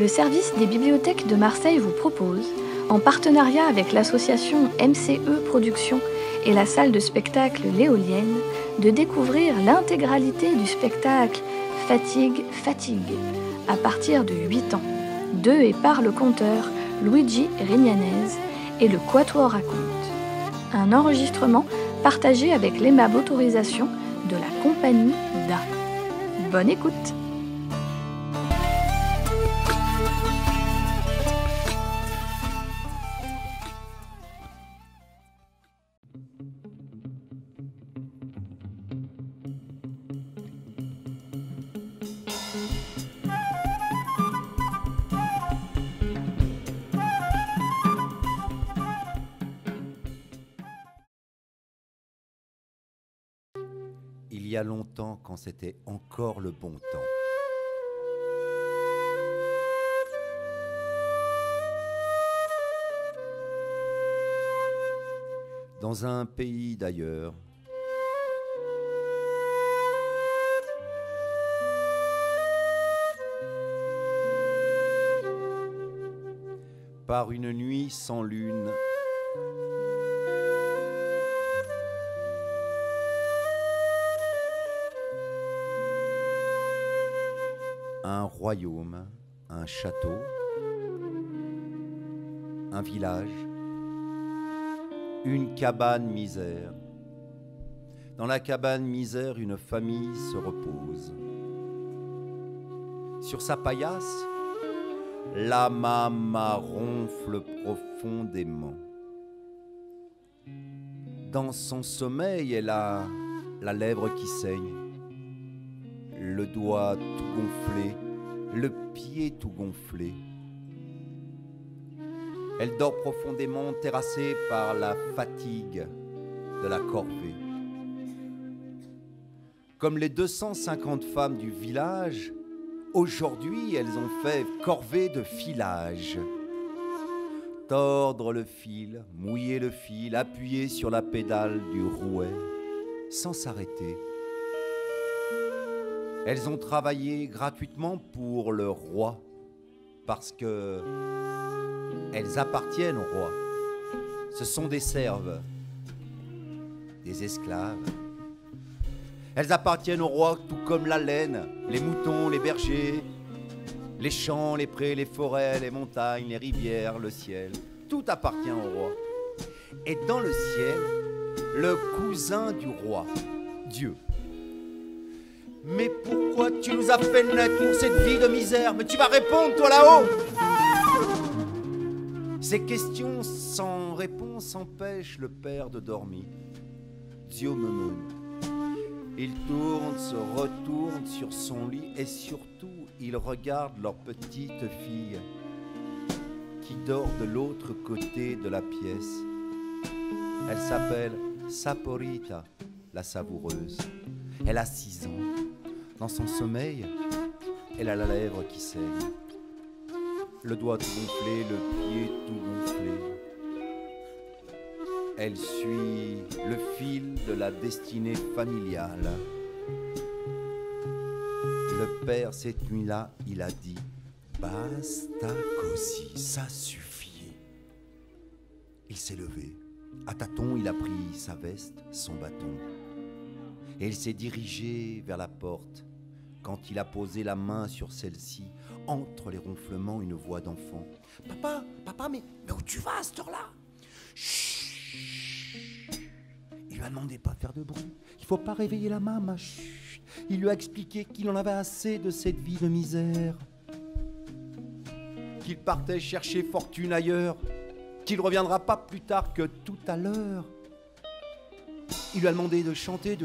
Le service des bibliothèques de Marseille vous propose, en partenariat avec l'association MCE Productions et la salle de spectacle L'Éolienne, de découvrir l'intégralité du spectacle Fatigue, Fatigue, à partir de 8 ans, de et par le conteur Luigi Rignanese et le Quatuor raconte. Un enregistrement partagé avec l'aimable autorisation de la compagnie d'A. Bonne écoute! Il y a longtemps, quand c'était encore le bon temps. Dans un pays d'ailleurs, par une nuit sans lune, un royaume, un château, un village, une cabane misère. Dans la cabane misère, une famille se repose. Sur sa paillasse, la mama ronfle profondément. Dans son sommeil, elle a la lèvre qui saigne, le doigt tout gonflé, le pied tout gonflé. Elle dort profondément, terrassée par la fatigue de la corvée. Comme les 250 femmes du village, aujourd'hui elles ont fait corvée de filage. Tordre le fil, mouiller le fil, appuyer sur la pédale du rouet, sans s'arrêter. Elles ont travaillé gratuitement pour le roi, parce que elles appartiennent au roi. Ce sont des serves, des esclaves. Elles appartiennent au roi tout comme la laine, les moutons, les bergers, les champs, les prés, les forêts, les montagnes, les rivières, le ciel. Tout appartient au roi. Et dans le ciel, le cousin du roi, Dieu. Mais pourquoi tu nous as fait naître pour cette vie de misère? Mais tu vas répondre, toi là-haut! Ces questions sans réponse empêchent le père de dormir. Dieu me meut. Il tourne, se retourne sur son lit et surtout, il regarde leur petite fille qui dort de l'autre côté de la pièce. Elle s'appelle Saporita, la savoureuse. Elle a 6 ans. Dans son sommeil, elle a la lèvre qui saigne, le doigt tout gonflé, le pied tout gonflé. Elle suit le fil de la destinée familiale. Le père, cette nuit-là, il a dit « Basta così, ça suffit ». Il s'est levé. À tâtons, il a pris sa veste, son bâton. Et il s'est dirigé vers la porte. Quand il a posé la main sur celle-ci, entre les ronflements, une voix d'enfant. « Papa, mais où tu vas à cette heure-là ?»« Chut !» Il lui a demandé pas de faire de bruit. Il faut pas réveiller la maman. Chut. Il lui a expliqué qu'il en avait assez de cette vie de misère. Qu'il partait chercher fortune ailleurs. Qu'il reviendra pas plus tard que tout à l'heure. Il lui a demandé de chanter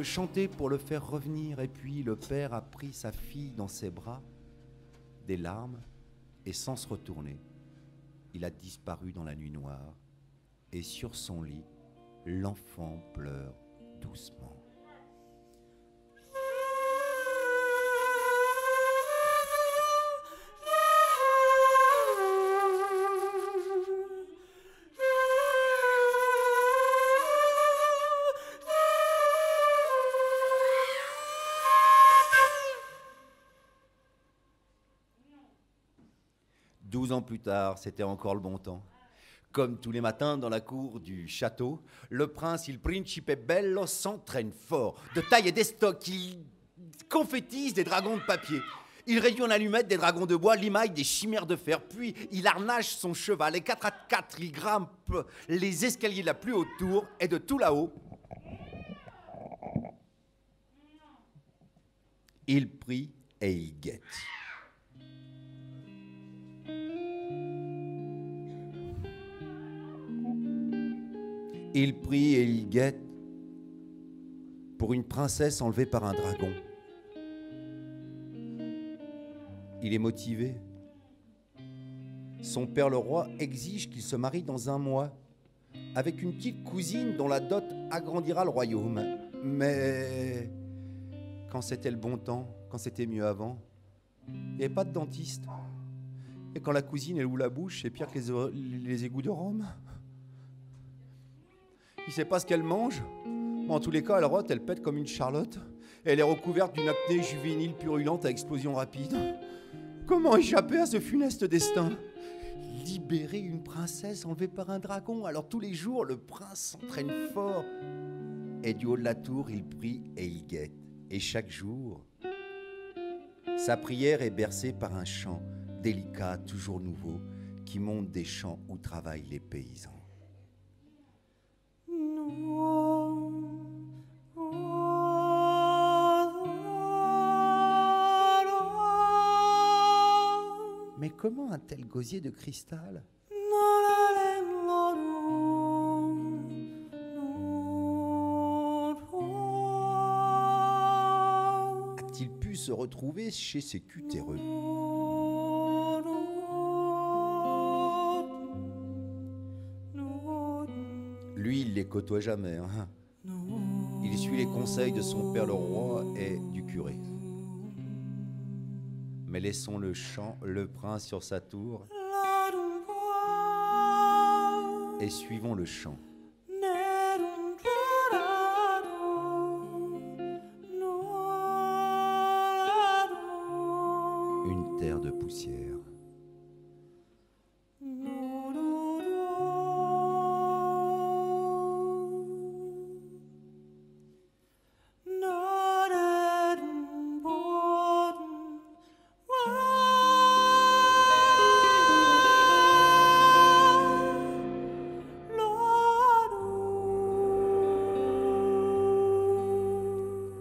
pour le faire revenir. Et puis le père a pris sa fille dans ses bras, des larmes, et sans se retourner, il a disparu dans la nuit noire. Et sur son lit, l'enfant pleure doucement. 12 ans plus tard, c'était encore le bon temps. Comme tous les matins dans la cour du château, le prince, il principe bello, s'entraîne fort. De taille et d'estoc, il confétise des dragons de papier. Il réduit en allumettes des dragons de bois, limaille des chimères de fer. Puis il harnache son cheval et 4 à 4, il grimpe les escaliers de la plus haute tour et de tout là-haut, il prie et il guette. Il prie et il guette pour une princesse enlevée par un dragon. Il est motivé. Son père le roi exige qu'il se marie dans 1 mois avec une petite cousine dont la dot agrandira le royaume. Mais quand c'était le bon temps, quand c'était mieux avant, il n'y avait pas de dentiste. Et quand la cousine elle ouvre la bouche, c'est pire que les égouts de Rome. Il ne sait pas ce qu'elle mange. En tous les cas, elle rote, elle pète comme une charlotte. Et elle est recouverte d'une apnée juvénile purulente à explosion rapide. Comment échapper à ce funeste destin? Libérer une princesse enlevée par un dragon. Alors tous les jours, le prince s'entraîne fort. Et du haut de la tour, il prie et il guette. Et chaque jour, sa prière est bercée par un chant délicat, toujours nouveau, qui monte des champs où travaillent les paysans. Mais comment un tel gosier de cristal a-t-il pu se retrouver chez ces cutéreux? Lui, il les côtoie jamais. Hein. Il suit les conseils de son père le roi et du curé. Mais laissons le chant, le prince sur sa tour, et suivons le chant. Une terre de poussière.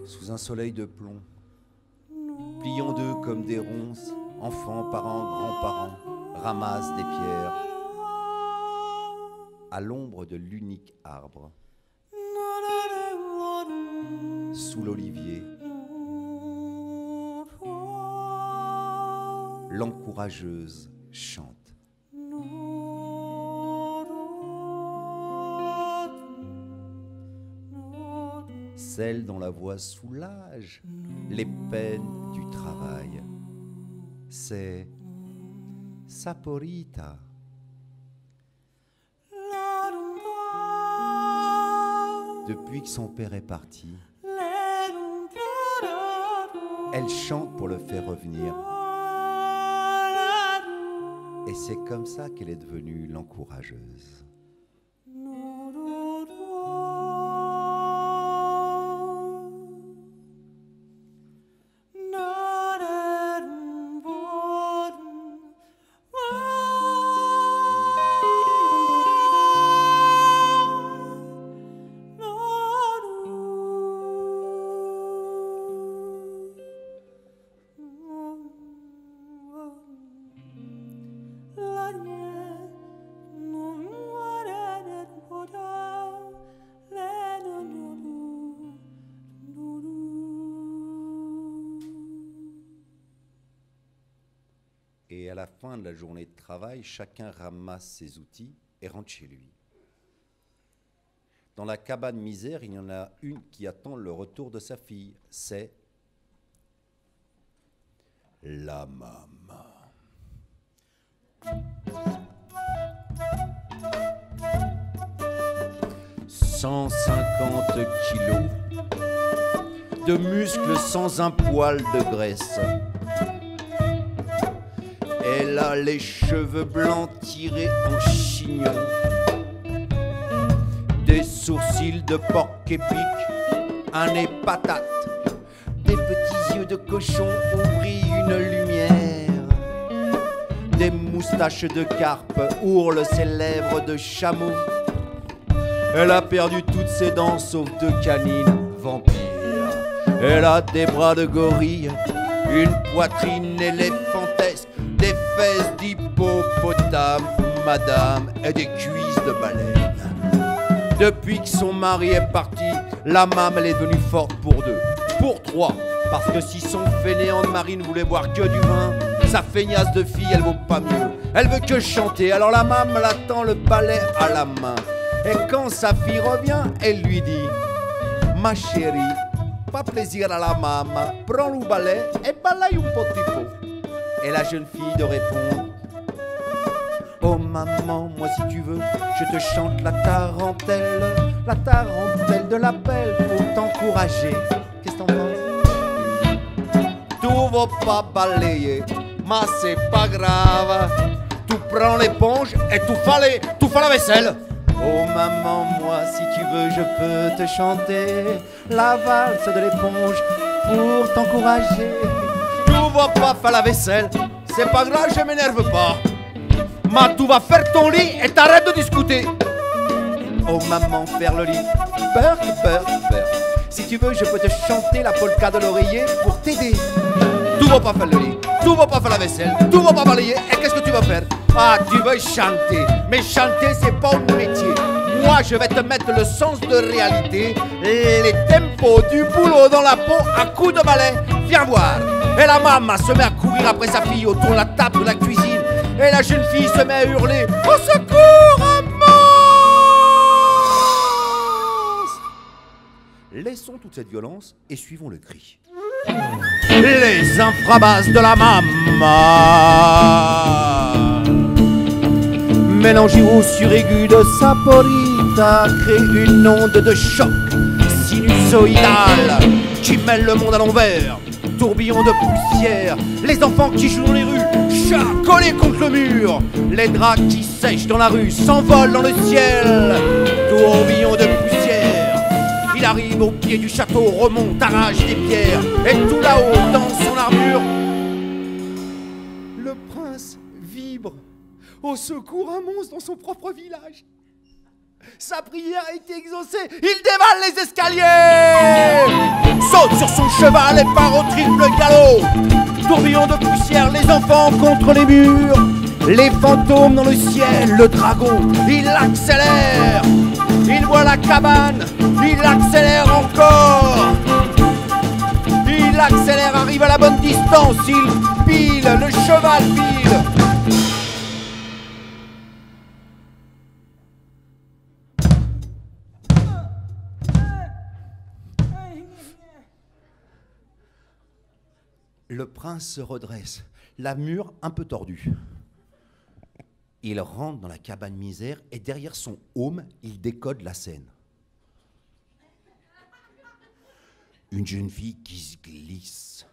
Sous un soleil de plomb, pliant d'eux comme des ronces, enfants, parents, grands-parents, ramassent des pierres à l'ombre de l'unique arbre, sous l'olivier, l'encourageuse chante. Celle dont la voix soulage les peines du travail. C'est Saporita. Depuis que son père est parti, elle chante pour le faire revenir. Et c'est comme ça qu'elle est devenue l'encourageuse. Et à la fin de la journée de travail, chacun ramasse ses outils et rentre chez lui. Dans la cabane misère, il y en a une qui attend le retour de sa fille. C'est la maman. 150 kilos de muscles sans un poil de graisse. Elle a les cheveux blancs tirés en chignon, des sourcils de porc épic, un nez patate, des petits yeux de cochon où brille une lumière, des moustaches de carpe ourlent ses lèvres de chameau. Elle a perdu toutes ses dents sauf deux canines vampires. Elle a des bras de gorille, une poitrine éléphantesque, des fesses d'hippopotame, madame, et des cuisses de baleine. Depuis que son mari est parti, la mame elle est devenue forte pour deux, pour trois. Parce que si son fainéant de mari ne voulait boire que du vin, sa feignasse de fille elle vaut pas mieux. Elle veut que chanter, alors la mame l'attend le balai à la main. Et quand sa fille revient, elle lui dit: ma chérie, pas plaisir à la maman, prends le balai et balaye un petit peu. Et la jeune fille de répondre: oh maman, moi si tu veux, je te chante la tarentelle de l'appel pour t'encourager. Qu'est-ce que t'en penses? Tout va pas balayer, mais c'est pas grave. Tu prends l'éponge et tu fais la vaisselle. Oh maman, moi si tu veux, je peux te chanter la valse de l'éponge pour t'encourager. Tu vas pas faire la vaisselle, c'est pas grave, je m'énerve pas. Mais tu vas faire ton lit et t'arrêtes de discuter. Oh maman, faire le lit, peur. Si tu veux, je peux te chanter la polka de l'oreiller pour t'aider. Tu vas pas faire le lit, tu vas pas faire la vaisselle, tu vas pas balayer, et qu'est-ce que tu vas faire? Ah, tu veux chanter, mais chanter c'est pas un métier. Moi je vais te mettre le sens de réalité, les tempos du boulot dans la peau à coups de balai. Viens voir. Et la maman se met à courir après sa fille autour de la table de la cuisine. Et la jeune fille se met à hurler: au secours, maman! Laissons toute cette violence et suivons le cri. Les infrabasses de la maman, mélangée au suraigu de saporita, crée une onde de choc sinusoïdale qui mêle le monde à l'envers. Tourbillon de poussière, les enfants qui jouent dans les rues, chats collés contre le mur, les draps qui sèchent dans la rue s'envolent dans le ciel. Tourbillon de poussière, il arrive au pied du château, remonte, arrache des pierres, et tout là-haut, dans son armure, le prince vibre. Au secours, un monstre dans son propre village. Sa prière a été exaucée, il dévale les escaliers, saute sur son cheval et part au triple galop. Tourbillon de poussière, les enfants contre les murs, les fantômes dans le ciel, le dragon, il accélère. Il voit la cabane, il accélère encore. Il accélère, arrive à la bonne distance, il pile, le cheval pile. Le prince se redresse, la mûre un peu tordue. Il rentre dans la cabane misère et derrière son aume, il décode la scène. Une jeune fille qui se glisse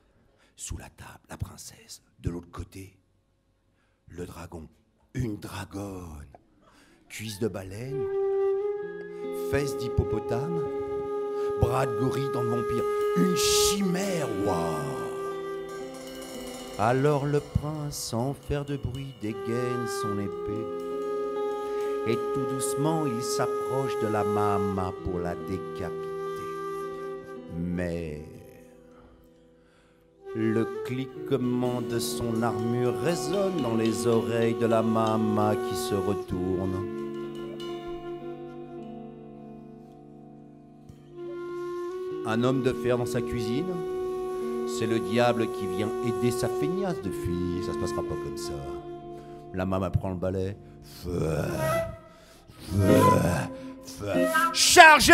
sous la table, la princesse. De l'autre côté, le dragon, une dragonne, cuisse de baleine, fesses d'hippopotame, bras de gorille dans le vampire, une chimère, waouh! Alors le prince, sans faire de bruit, dégaine son épée. Et tout doucement, il s'approche de la maman pour la décapiter. Mais le cliquement de son armure résonne dans les oreilles de la maman qui se retourne. Un homme de fer dans sa cuisine, c'est le diable qui vient aider sa feignasse de fille. Ça se passera pas comme ça. La maman prend le balai. Chargez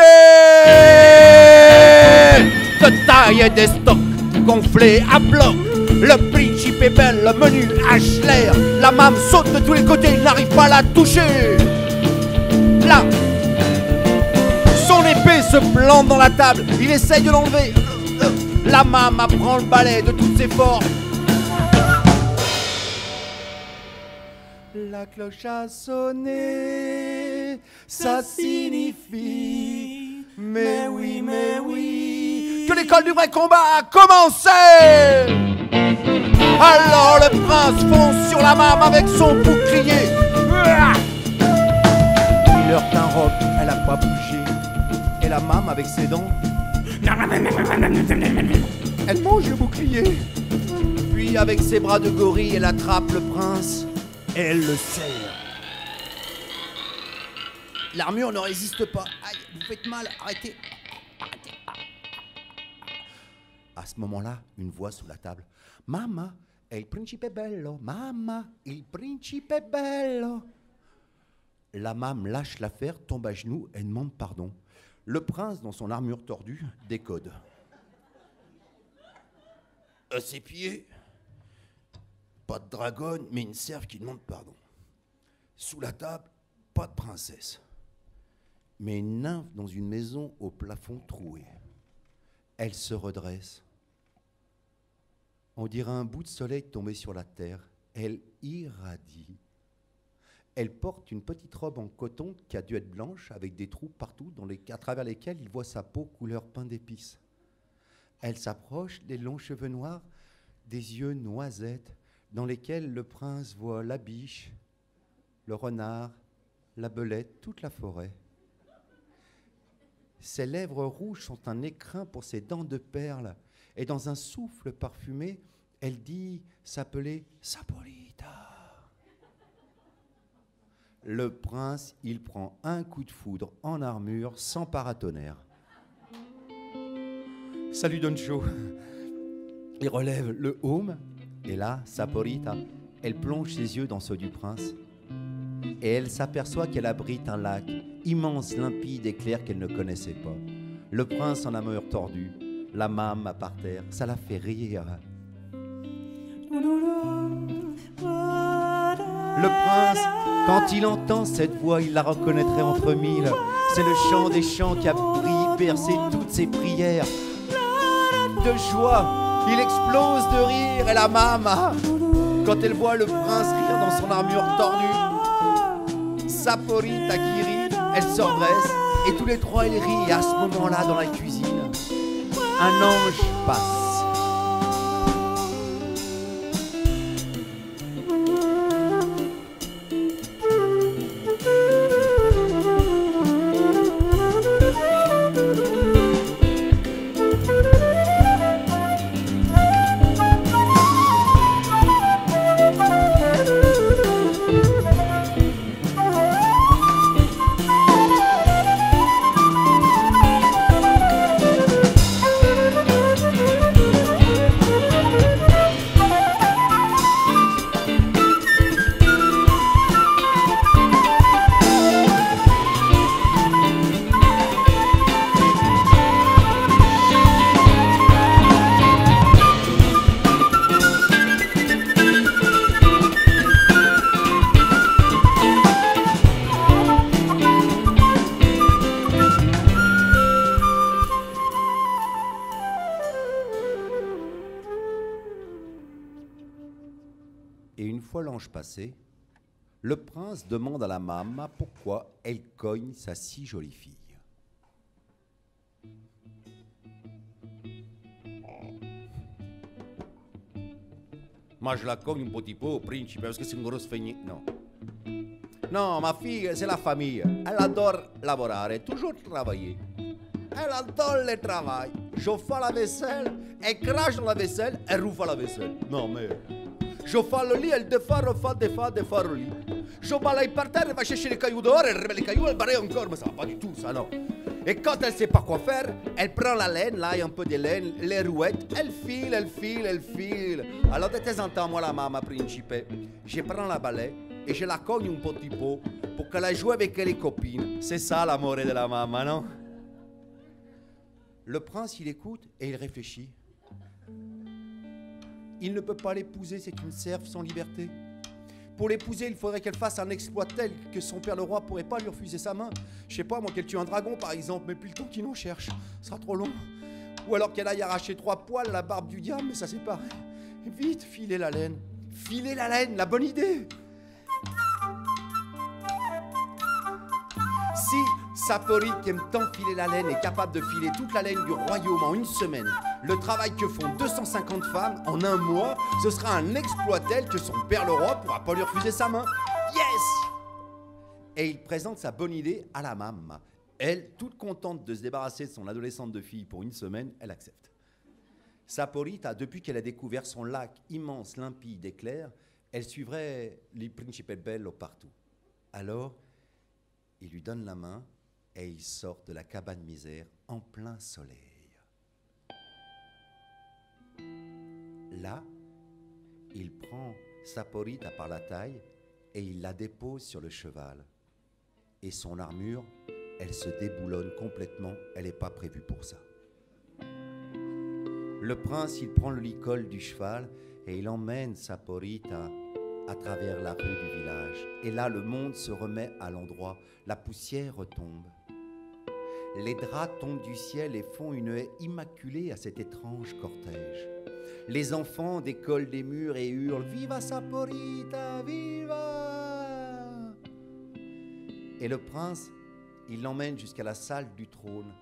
de taille et des stocks gonflés à bloc. Le principe est belle, le menu hache l'air. La maman saute de tous les côtés, il n'arrive pas à la toucher. Là, son épée se plante dans la table. Il essaye de l'enlever. La maman prend le balai de toutes ses forces. La cloche a sonné, ça signifie, mais oui, que l'école du vrai combat a commencé. Alors le prince fonce sur la mame avec son bouclier. Il heurte un roc, elle a pas bougé. Et la mame avec ses dents, elle mange le bouclier. Puis avec ses bras de gorille, elle attrape le prince et elle le serre. L'armure ne résiste pas. Aïe, vous faites mal, arrêtez. Arrêtez. À ce moment-là, une voix sous la table. Mamma, il principe è bello. Mamma, il principe è bello. La mame lâche l'affaire, tombe à genoux et demande pardon. Le prince, dans son armure tordue, décode. À ses pieds, pas de dragonne, mais une serve qui demande pardon. Sous la table, pas de princesse, mais une nymphe dans une maison au plafond troué. Elle se redresse. On dirait un bout de soleil tombé sur la terre. Elle irradie. Elle porte une petite robe en coton qui a dû être blanche, avec des trous partout à travers lesquels il voit sa peau couleur pain d'épices. Elle s'approche, des longs cheveux noirs, des yeux noisettes, dans lesquels le prince voit la biche, le renard, la belette, toute la forêt. Ses lèvres rouges sont un écrin pour ses dents de perles, et dans un souffle parfumé, elle dit s'appeler Saporita. Le prince, il prend un coup de foudre en armure, sans paratonnerre. Ça lui donne chaud. Il relève le haume, et là, Saporita, elle plonge ses yeux dans ceux du prince, et elle s'aperçoit qu'elle abrite un lac, immense, limpide et clair qu'elle ne connaissait pas. Le prince en armure tordue, la mame par terre, ça la fait rire. Le prince, quand il entend cette voix, il la reconnaîtrait entre mille. C'est le chant des chants qui a bercé toutes ses prières. De joie, il explose de rire et la mame, quand elle voit le prince rire dans son armure tordue, Saporita qui rit, elle se redresse et tous les trois ils rient. Et à ce moment-là, dans la cuisine, un ange passe. Et une fois l'ange passé, le prince demande à la mame pourquoi elle cogne sa si jolie fille. Moi je la cogne un petit peu au principe parce que c'est une grosse feignée. Non. Non, ma fille, c'est la famille. Elle adore lavorare, toujours travailler. Elle adore le travail. Je fais la vaisselle, elle crache dans la vaisselle, elle rouvre la vaisselle. Non mais... Je fais le lit, elle défait, refait, défait le lit. Je balaye par terre, elle va chercher les cailloux dehors, elle remet les cailloux, elle balaye encore, mais ça va pas du tout, ça, non. Et quand elle sait pas quoi faire, elle prend la laine, là, il y a un peu de laine, les rouettes, elle file. Alors de temps en temps, moi, la maman principe, je prends la balai et je la cogne un petit peu pour qu'elle joue avec les copines. C'est ça l'amour de la maman, non? Le prince, il écoute et il réfléchit. Il ne peut pas l'épouser, c'est une serve sans liberté. Pour l'épouser, il faudrait qu'elle fasse un exploit tel que son père le roi pourrait pas lui refuser sa main. Je sais pas, moi, qu'elle tue un dragon, par exemple, mais puis le temps qu'il en cherche, ce sera trop long. Ou alors qu'elle aille arracher 3 poils, la barbe du diable, mais ça c'est pas. Vite, filez la laine, la bonne idée. Si Saporite, qui aime tant filer la laine, est capable de filer toute la laine du royaume en une semaine, le travail que font 250 femmes en un mois, ce sera un exploit tel que son père le roi pourra pas lui refuser sa main. Yes! Et il présente sa bonne idée à la maman. Elle, toute contente de se débarrasser de son adolescente de fille pour une semaine, elle accepte. Saporite, depuis qu'elle a découvert son lac immense, limpide et clair, elle suivrait les principe bello partout. Alors, il lui donne la main et ils sortent de la cabane misère en plein soleil. Là, il prend Saporite par la taille et il la dépose sur le cheval. Et son armure, elle se déboulonne complètement, elle n'est pas prévue pour ça. Le prince, il prend le licol du cheval et il emmène Saporite à travers la rue du village. Et là, le monde se remet à l'endroit. La poussière retombe. Les draps tombent du ciel et font une haie immaculée à cet étrange cortège. Les enfants décollent des murs et hurlent « Viva Saporita, viva !» Et le prince, il l'emmène jusqu'à la salle du trône,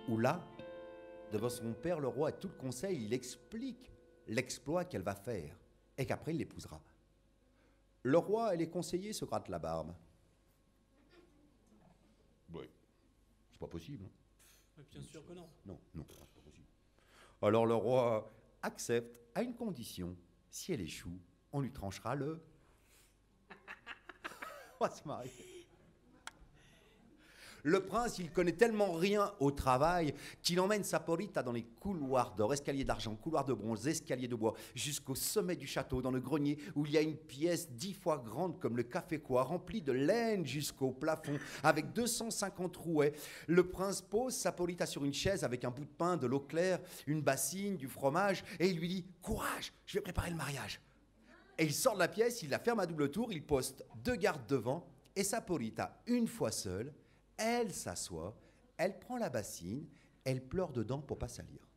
où là, devant son père le roi et tout le conseil, il explique l'exploit qu'elle va faire et qu'après il l'épousera. Le roi et les conseillers se grattent la barbe. Oui, c'est pas possible. Hein. Bien sûr que non. Non, c'est pas possible. Alors le roi accepte à une condition. Si elle échoue, on lui tranchera le... On va se marier. Le prince, il connaît tellement rien au travail qu'il emmène Saporite dans les couloirs d'or, escaliers d'argent, couloirs de bronze, escaliers de bois, jusqu'au sommet du château, dans le grenier, où il y a une pièce 10 fois grande comme le café quoi, remplie de laine jusqu'au plafond, avec 250 rouets. Le prince pose Saporite sur une chaise avec un bout de pain, de l'eau claire, une bassine, du fromage, et il lui dit « Courage, je vais préparer le mariage !» Et il sort de la pièce, il la ferme à double tour, il poste 2 gardes devant, et Saporite, une fois seule, elle s'assoit, elle prend la bassine, elle pleure dedans pour pas salir.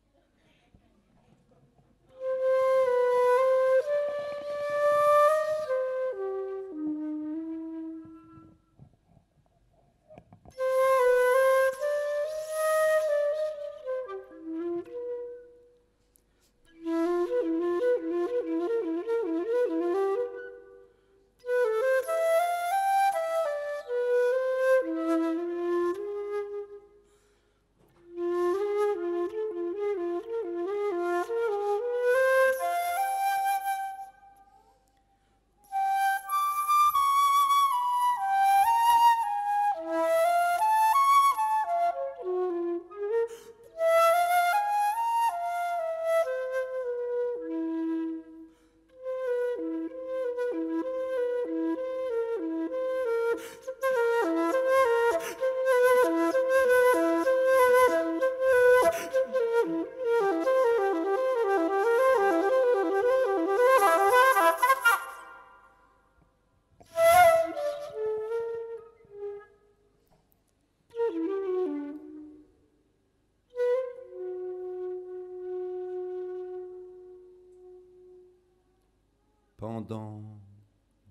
Pendant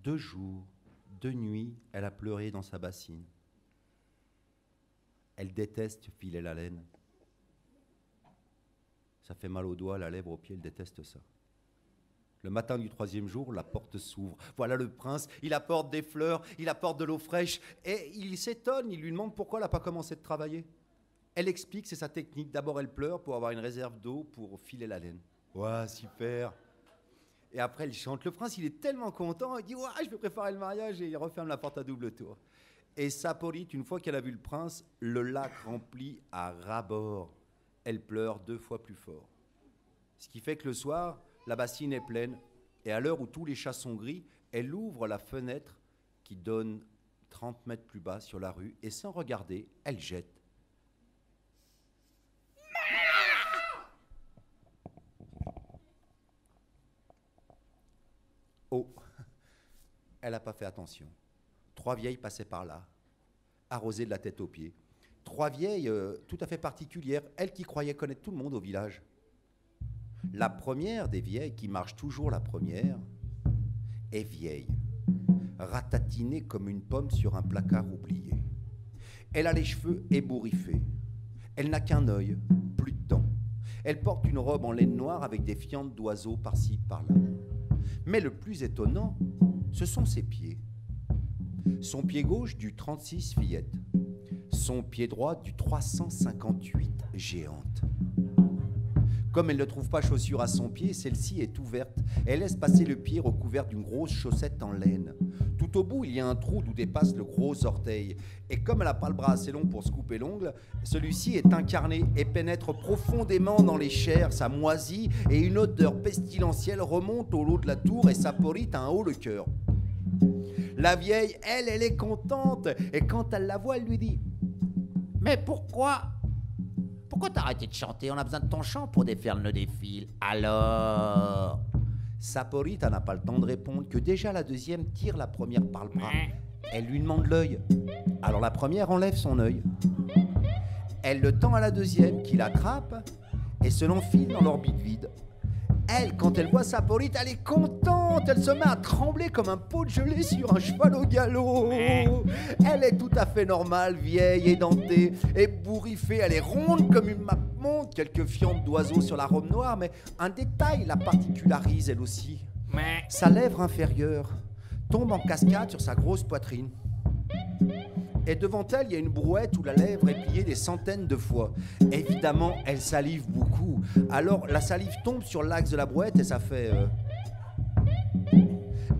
2 jours, 2 nuits, elle a pleuré dans sa bassine. Elle déteste filer la laine. Ça fait mal aux doigts, à la lèvre, aux pieds, elle déteste ça. Le matin du 3e jour, la porte s'ouvre. Voilà le prince, il apporte des fleurs, il apporte de l'eau fraîche, et il s'étonne, il lui demande pourquoi elle n'a pas commencé de travailler. Elle explique, c'est sa technique. D'abord, elle pleure pour avoir une réserve d'eau pour filer la laine. Ouais, super. Et après, elle chante. Le prince, il est tellement content, il dit « Ouais, je vais préparer le mariage » et il referme la porte à double tour. Et Saporite, une fois qu'elle a vu le prince, le lac rempli à ras-bord. Elle pleure 2 fois plus fort. Ce qui fait que le soir, la bassine est pleine. Et à l'heure où tous les chats sont gris, elle ouvre la fenêtre qui donne 30 mètres plus bas sur la rue. Et sans regarder, elle jette. Oh, elle n'a pas fait attention. 3 vieilles passaient par là, arrosées de la tête aux pieds. 3 vieilles tout à fait particulières, elles qui croyaient connaître tout le monde au village. La première des vieilles, qui marche toujours la première, est vieille, ratatinée comme une pomme sur un placard oublié. Elle a les cheveux ébouriffés. Elle n'a qu'un œil, plus de dents. Elle porte une robe en laine noire avec des fientes d'oiseaux par-ci, par-là. Mais le plus étonnant, ce sont ses pieds. Son pied gauche du 36 fillette. Son pied droit du 358 géante. Comme elle ne trouve pas chaussure à son pied, celle-ci est ouverte. Elle laisse passer le pied recouvert d'une grosse chaussette en laine. Tout au bout, il y a un trou d'où dépasse le gros orteil. Et comme elle n'a pas le bras assez long pour se couper l'ongle, celui-ci est incarné et pénètre profondément dans les chairs. Ça moisit et une odeur pestilentielle remonte au lot de la tour et saporite un haut le cœur. La vieille, elle est contente. Et quand elle la voit, elle lui dit: Mais pourquoi t'as arrêté de chanter? On a besoin de ton chant pour défaire le nœud des fils. Alors? Saporita n'a pas le temps de répondre que déjà la deuxième tire la première par le bras. Elle lui demande l'œil. Alors la première enlève son œil. Elle le tend à la deuxième qui l'attrape et se l'enfile dans l'orbite vide. Elle, quand elle voit Saporita, elle est contente. Elle se met à trembler comme un pot de gelée sur un cheval au galop. Elle est tout à fait normale, vieille, édentée, ébouriffée. Elle est ronde comme une map monde, quelques fientes d'oiseaux sur la robe noire, mais un détail la particularise elle aussi. Sa lèvre inférieure tombe en cascade sur sa grosse poitrine. Et devant elle, il y a une brouette où la lèvre est pliée des centaines de fois. Évidemment, elle salive beaucoup. Alors, la salive tombe sur l'axe de la brouette et ça fait...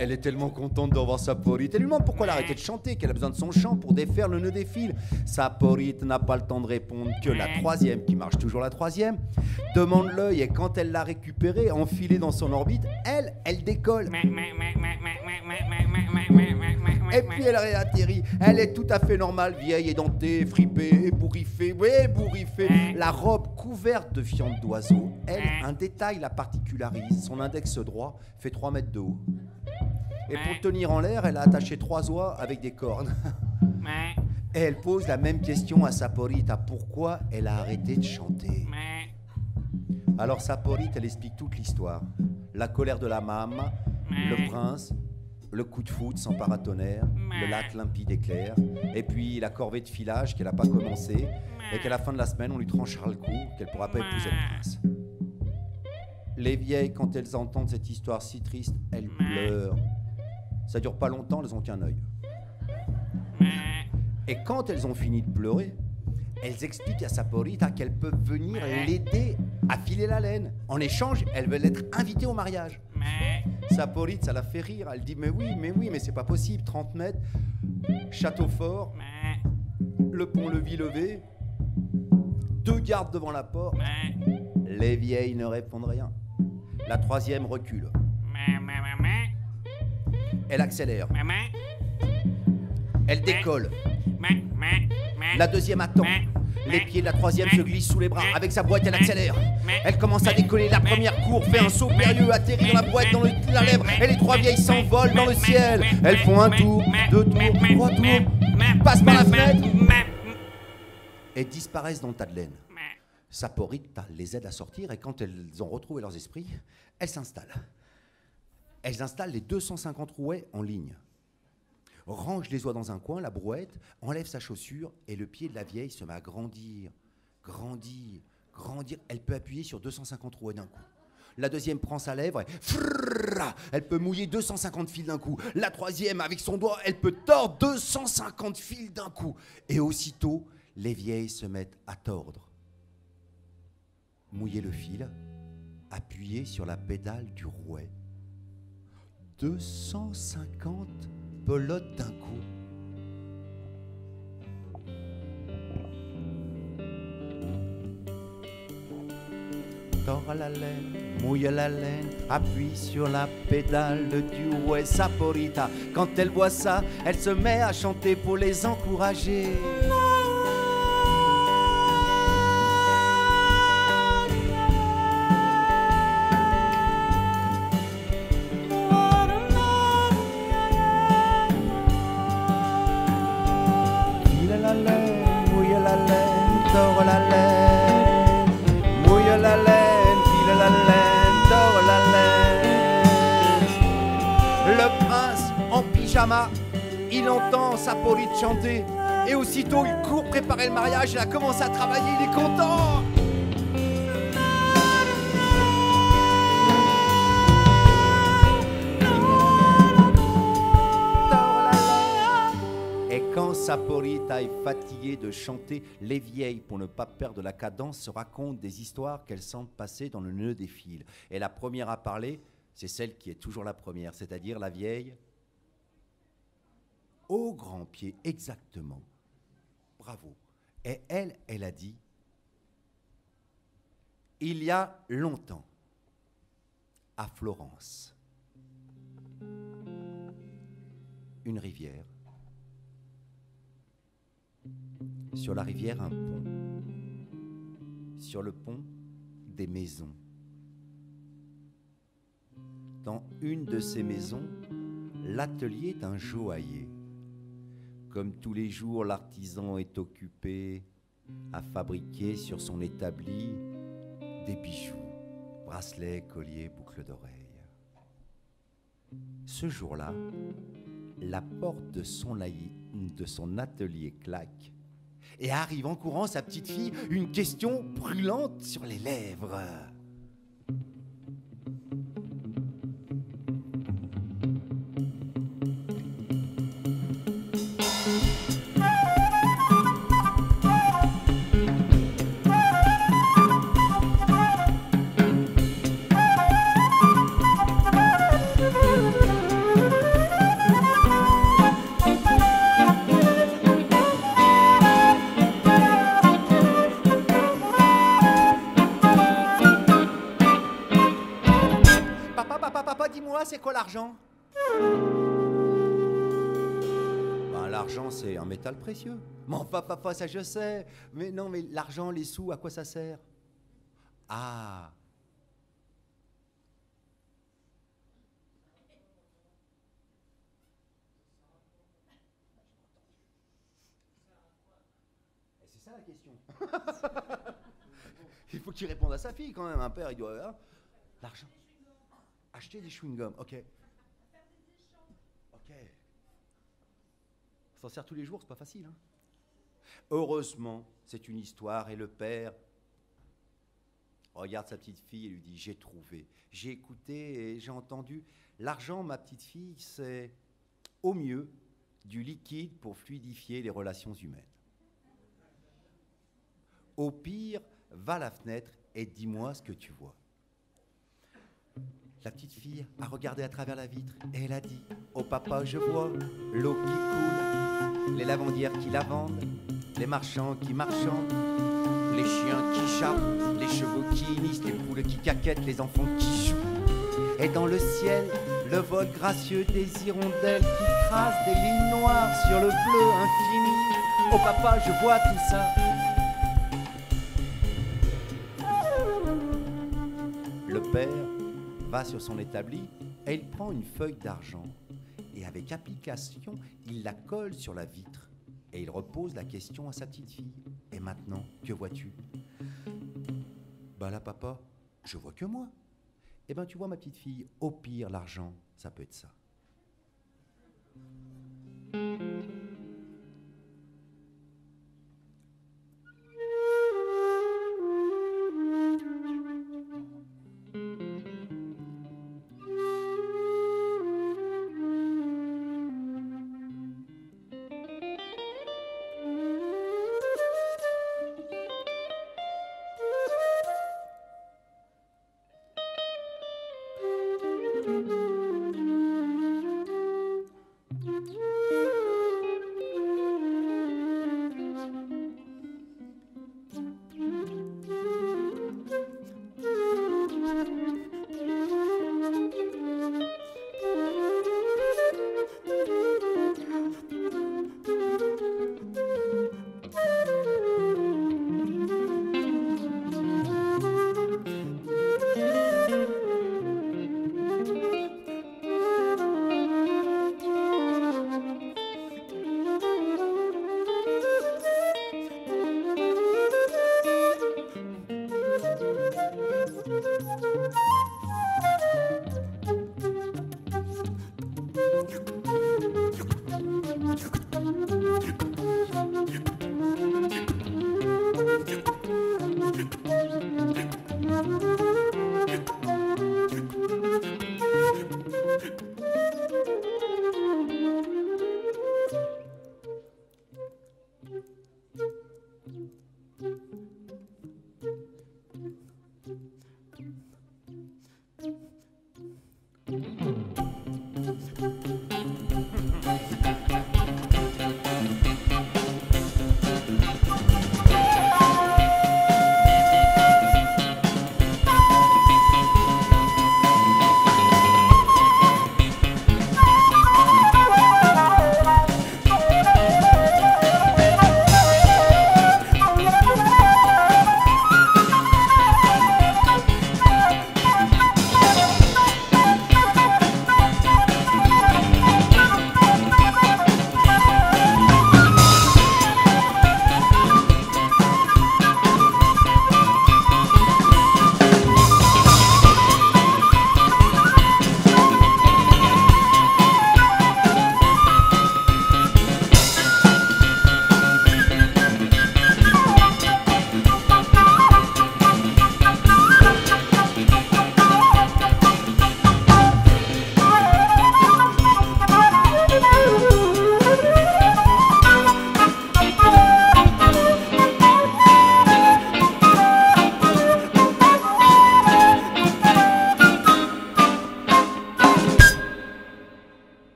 Elle est tellement contente de revoir Saporite. Elle lui demande pourquoi elle a arrêté de chanter, qu'elle a besoin de son chant pour défaire le nœud des fils. Saporite n'a pas le temps de répondre que la troisième, qui marche toujours la troisième, demande l'œil et quand elle l'a récupéré, enfilé dans son orbite, elle décolle. Et puis elle réatterrit. Elle est tout à fait normale, vieille, édentée, fripée, ébouriffée, la robe couverte de fientes d'oiseaux. Elle, un détail la particularise. Son index droit fait 3 mètres de haut. Et pour tenir en l'air, elle a attaché 3 oies avec des cornes. Et elle pose la même question à Saporita. Pourquoi elle a arrêté de chanter? Alors Saporita, elle explique toute l'histoire. La colère de la mame, le prince, le coup de foudre sans paratonnerre, le lac limpide et clair, et puis la corvée de filage qu'elle n'a pas commencé, et qu'à la fin de la semaine, on lui tranchera le cou, qu'elle ne pourra pas épouser le prince. Les vieilles, quand elles entendent cette histoire si triste, elles pleurent. Ça dure pas longtemps, elles ont qu'un œil. Et quand elles ont fini de pleurer, elles expliquent à Saporita qu'elles peuvent venir l'aider à filer la laine. En échange, elles veulent être invitées au mariage. Saporita, ça la fait rire. Elle dit mais oui, mais c'est pas possible. 30 mètres, château fort, le pont-levis levé, 2 gardes devant la porte. Les vieilles ne répondent rien. La troisième recule. Elle accélère. Elle décolle. La deuxième attend. Les pieds de la troisième se glissent sous les bras. Avec sa boîte, elle accélère. Elle commence à décoller. La première court, fait un saut périlleux, atterrit dans la boîte, dans la lèvre. Et les 3 vieilles s'envolent dans le ciel. Elles font 1 tour, 2 tours, 3 tours, passent par la fenêtre et disparaissent dans le tas de laine. Saporita les aide à sortir et quand elles ont retrouvé leurs esprits, elles s'installent. Elles installent les 250 rouets en ligne. Range les oies dans un coin, la brouette, enlève sa chaussure et le pied de la vieille se met à grandir. Elle peut appuyer sur 250 rouets d'un coup. La deuxième prend sa lèvre et elle peut mouiller 250 fils d'un coup. La troisième, avec son doigt, elle peut tordre 250 fils d'un coup. Et aussitôt, les vieilles se mettent à tordre. Mouiller le fil, appuyer sur la pédale du rouet. 250 pelotes d'un coup. Tord la laine, mouille la laine, appuie sur la pédale du rouet. Saporita, quand elle voit ça, elle se met à chanter pour les encourager. Il entend Saporita chanter Et aussitôt, il court préparer le mariage, il a commencé à travailler, il est content. Et quand Saporita est fatiguée de chanter, les vieilles, pour ne pas perdre la cadence, se racontent des histoires qu'elles sentent passer dans le nœud des fils. Et la première à parler, c'est celle qui est toujours la première, c'est-à-dire la vieille au grand pied, exactement. Bravo. Et elle a dit, il y a longtemps, à Florence, une rivière. Sur la rivière, un pont. Sur le pont, des maisons. Dans une de ces maisons, l'atelier d'un joaillier. Comme tous les jours, l'artisan est occupé à fabriquer sur son établi des bijoux, bracelets, colliers, boucles d'oreilles. Ce jour-là, la porte de son atelier claque et arrive en courant sa petite fille, une question brûlante sur les lèvres. Dis-moi, c'est quoi l'argent? Ben, l'argent, c'est un métal précieux. Mais enfin, papa, ça je sais. Mais non, mais l'argent, les sous, à quoi ça sert? Ah. C'est ça la question. Il faut qu'il réponde à sa fille quand même. Un père, il doit... Hein, l'argent. Acheter des chewing-gums, ok. Ok. On s'en sert tous les jours, c'est pas facile. Hein. Heureusement, c'est une histoire et le père regarde sa petite fille et lui dit, j'ai trouvé, j'ai écouté et j'ai entendu. L'argent, ma petite fille, c'est au mieux du liquide pour fluidifier les relations humaines. Au pire, va à la fenêtre et dis-moi ce que tu vois. La petite fille a regardé à travers la vitre et elle a dit « Oh papa, je vois l'eau qui coule, les lavandières qui lavandent, les marchands qui marchandent, les chiens qui jappent, les chevaux qui hennissent, les poules qui caquettent, les enfants qui jouent. Et dans le ciel, le vol gracieux des hirondelles qui tracent des lignes noires sur le bleu infini. Oh papa, je vois tout ça. » Le père va sur son établi et il prend une feuille d'argent et avec application, il la colle sur la vitre et il repose la question à sa petite fille. Et maintenant, que vois-tu? Ben là, papa, je vois que moi. Eh ben, tu vois, ma petite fille, au pire, l'argent, ça peut être ça.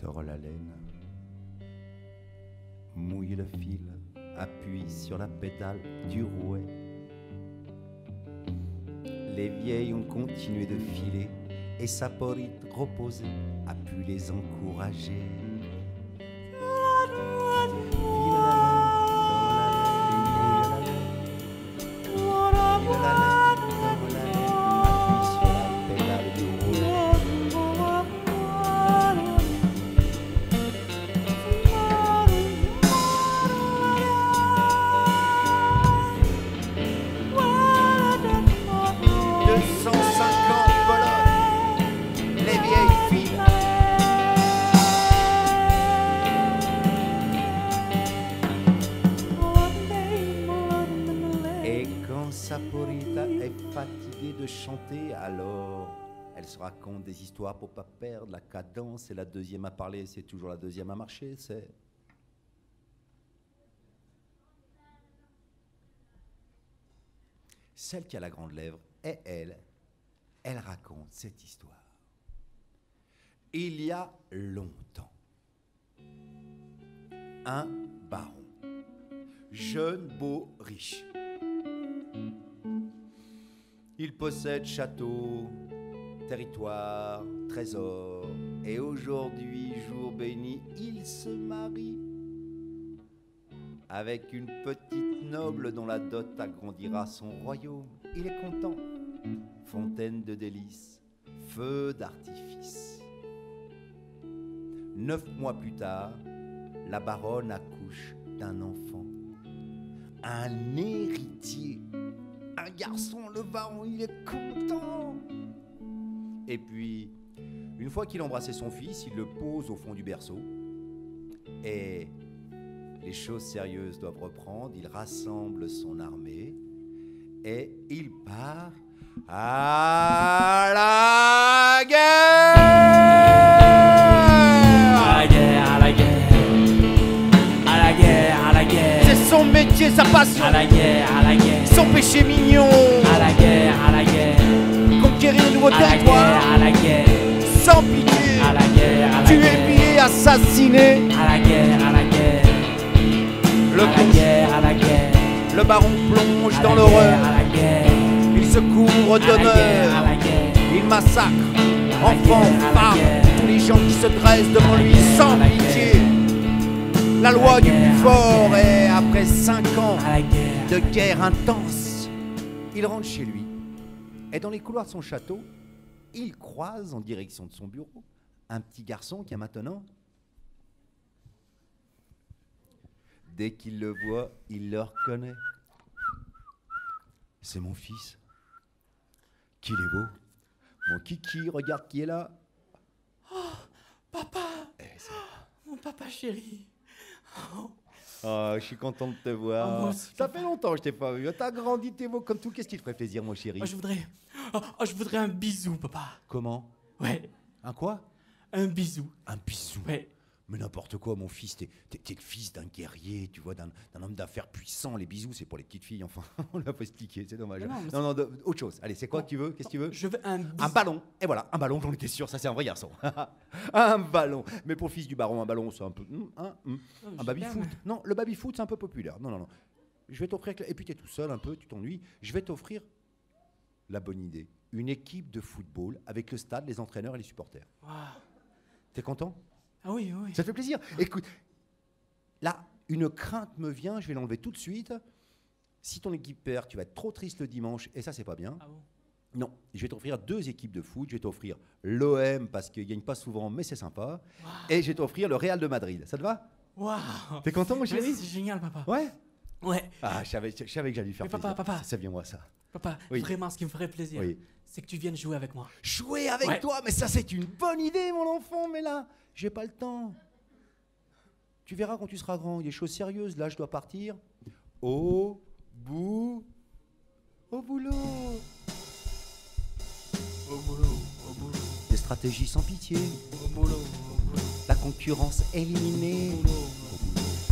tord la laine, mouille le fil, appuie sur la pédale du rouet. Les vieilles ont continué de filer et Saporite reposée a pu les encourager. Saporita est fatiguée de chanter, alors elle se raconte des histoires pour pas perdre la cadence. Et la deuxième à parler, c'est toujours la deuxième à marcher. C'est celle qui a la grande lèvre. Et elle raconte cette histoire. Il y a longtemps, un baron, jeune, beau, riche. Il possède château, territoire, trésor, et aujourd'hui, jour béni, il se marie avec une petite noble dont la dot agrandira son royaume. Il est content. Fontaine de délices, feu d'artifice. 9 mois plus tard, la baronne accouche d'un enfant, un héritier. Un garçon, le baron, il est content. Et puis, une fois qu'il a embrassé son fils, il le pose au fond du berceau. Et les choses sérieuses doivent reprendre. Il rassemble son armée et il part à la guerre. À la guerre, à la guerre. À la guerre, à la guerre. C'est son métier, sa passion. À la guerre, à la guerre. Son péché mignon. À la guerre, à la guerre. Conquérir de nouveaux À la territoires. guerre, à la guerre. Sans pitié. À la guerre, à la Tuer, guerre. piller, assassiner. À la guerre, à la guerre. Le À la guerre, à la guerre. Le baron plonge À dans la l'horreur. guerre, à la guerre. Il se couvre À la guerre, à d'honneur. la guerre. Il massacre À la enfants, guerre, à la femmes, guerre. tous les gens qui se dressent devant lui sans À la pitié. guerre. La À loi la du guerre, plus fort. Et après 5 ans À la guerre. de guerre intense, il rentre chez lui. Et dans les couloirs de son château, il croise en direction de son bureau un petit garçon qui a maintenant... Dès qu'il le voit, il le reconnaît. C'est mon fils. Qu'il est beau. Mon kiki, regarde qui est là. Papa, Eh, c'est- mon papa chéri. Oh, je suis content de te voir. moi aussi, Ça fait longtemps que je t'ai pas vu. T'as grandi, t'es beau comme tout. Qu'est-ce qui te ferait plaisir, mon chéri? Je voudrais un bisou, papa. Comment? Ouais, Un quoi? un bisou. Un bisou. Ouais. Mais n'importe quoi, mon fils. T'es le fils d'un guerrier, tu vois, d'un homme d'affaires puissant. Les bisous, c'est pour les petites filles. Enfin, on l'a pas expliqué, c'est dommage. Mais non, mais Non, autre chose. Allez, c'est quoi que tu veux? Qu'est-ce que tu veux? Je veux un bisou. Un ballon. Et voilà, un ballon, j'en étais sûr. Ça, c'est un vrai garçon. Un ballon. Mais pour le fils du baron, un ballon, c'est un peu... un j'ai baby-foot. bien, Non, le baby-foot, c'est un peu populaire. Non, non, non. Je vais t'offrir... Et puis, tu es tout seul un peu, tu t'ennuies. Je vais t'offrir la bonne idée. Une équipe de football avec le stade, les entraîneurs et les supporters. Waouh. T'es content? Ah oui, oui. Ça te fait plaisir? Écoute, là, une crainte me vient, je vais l'enlever tout de suite. Si ton équipe perd, tu vas être trop triste le dimanche, et ça, c'est pas bien. Ah bon? Non, je vais t'offrir 2 équipes de foot. Je vais t'offrir l'OM parce qu'il ne gagne pas souvent, mais c'est sympa. Waouh. Et je vais t'offrir le Real de Madrid. Ça te va? Waouh. T'es content, mon Mais chéri? c'est génial, papa. Ouais. Ouais. Ah, je savais que j'allais lui faire Mais papa, plaisir. papa. Ça vient moi, ça. Papa, Oui. vraiment, ce qui me ferait plaisir, Oui. c'est que tu viennes jouer avec moi. Jouer avec Ouais. toi, mais ça, c'est une bonne idée, mon enfant. Mais là, j'ai pas le temps. Tu verras quand tu seras grand. Il y a des choses sérieuses. Là, je dois partir. Au boulot. Au boulot, au boulot, Des stratégies sans pitié. au boulot, La concurrence éliminée. au boulot,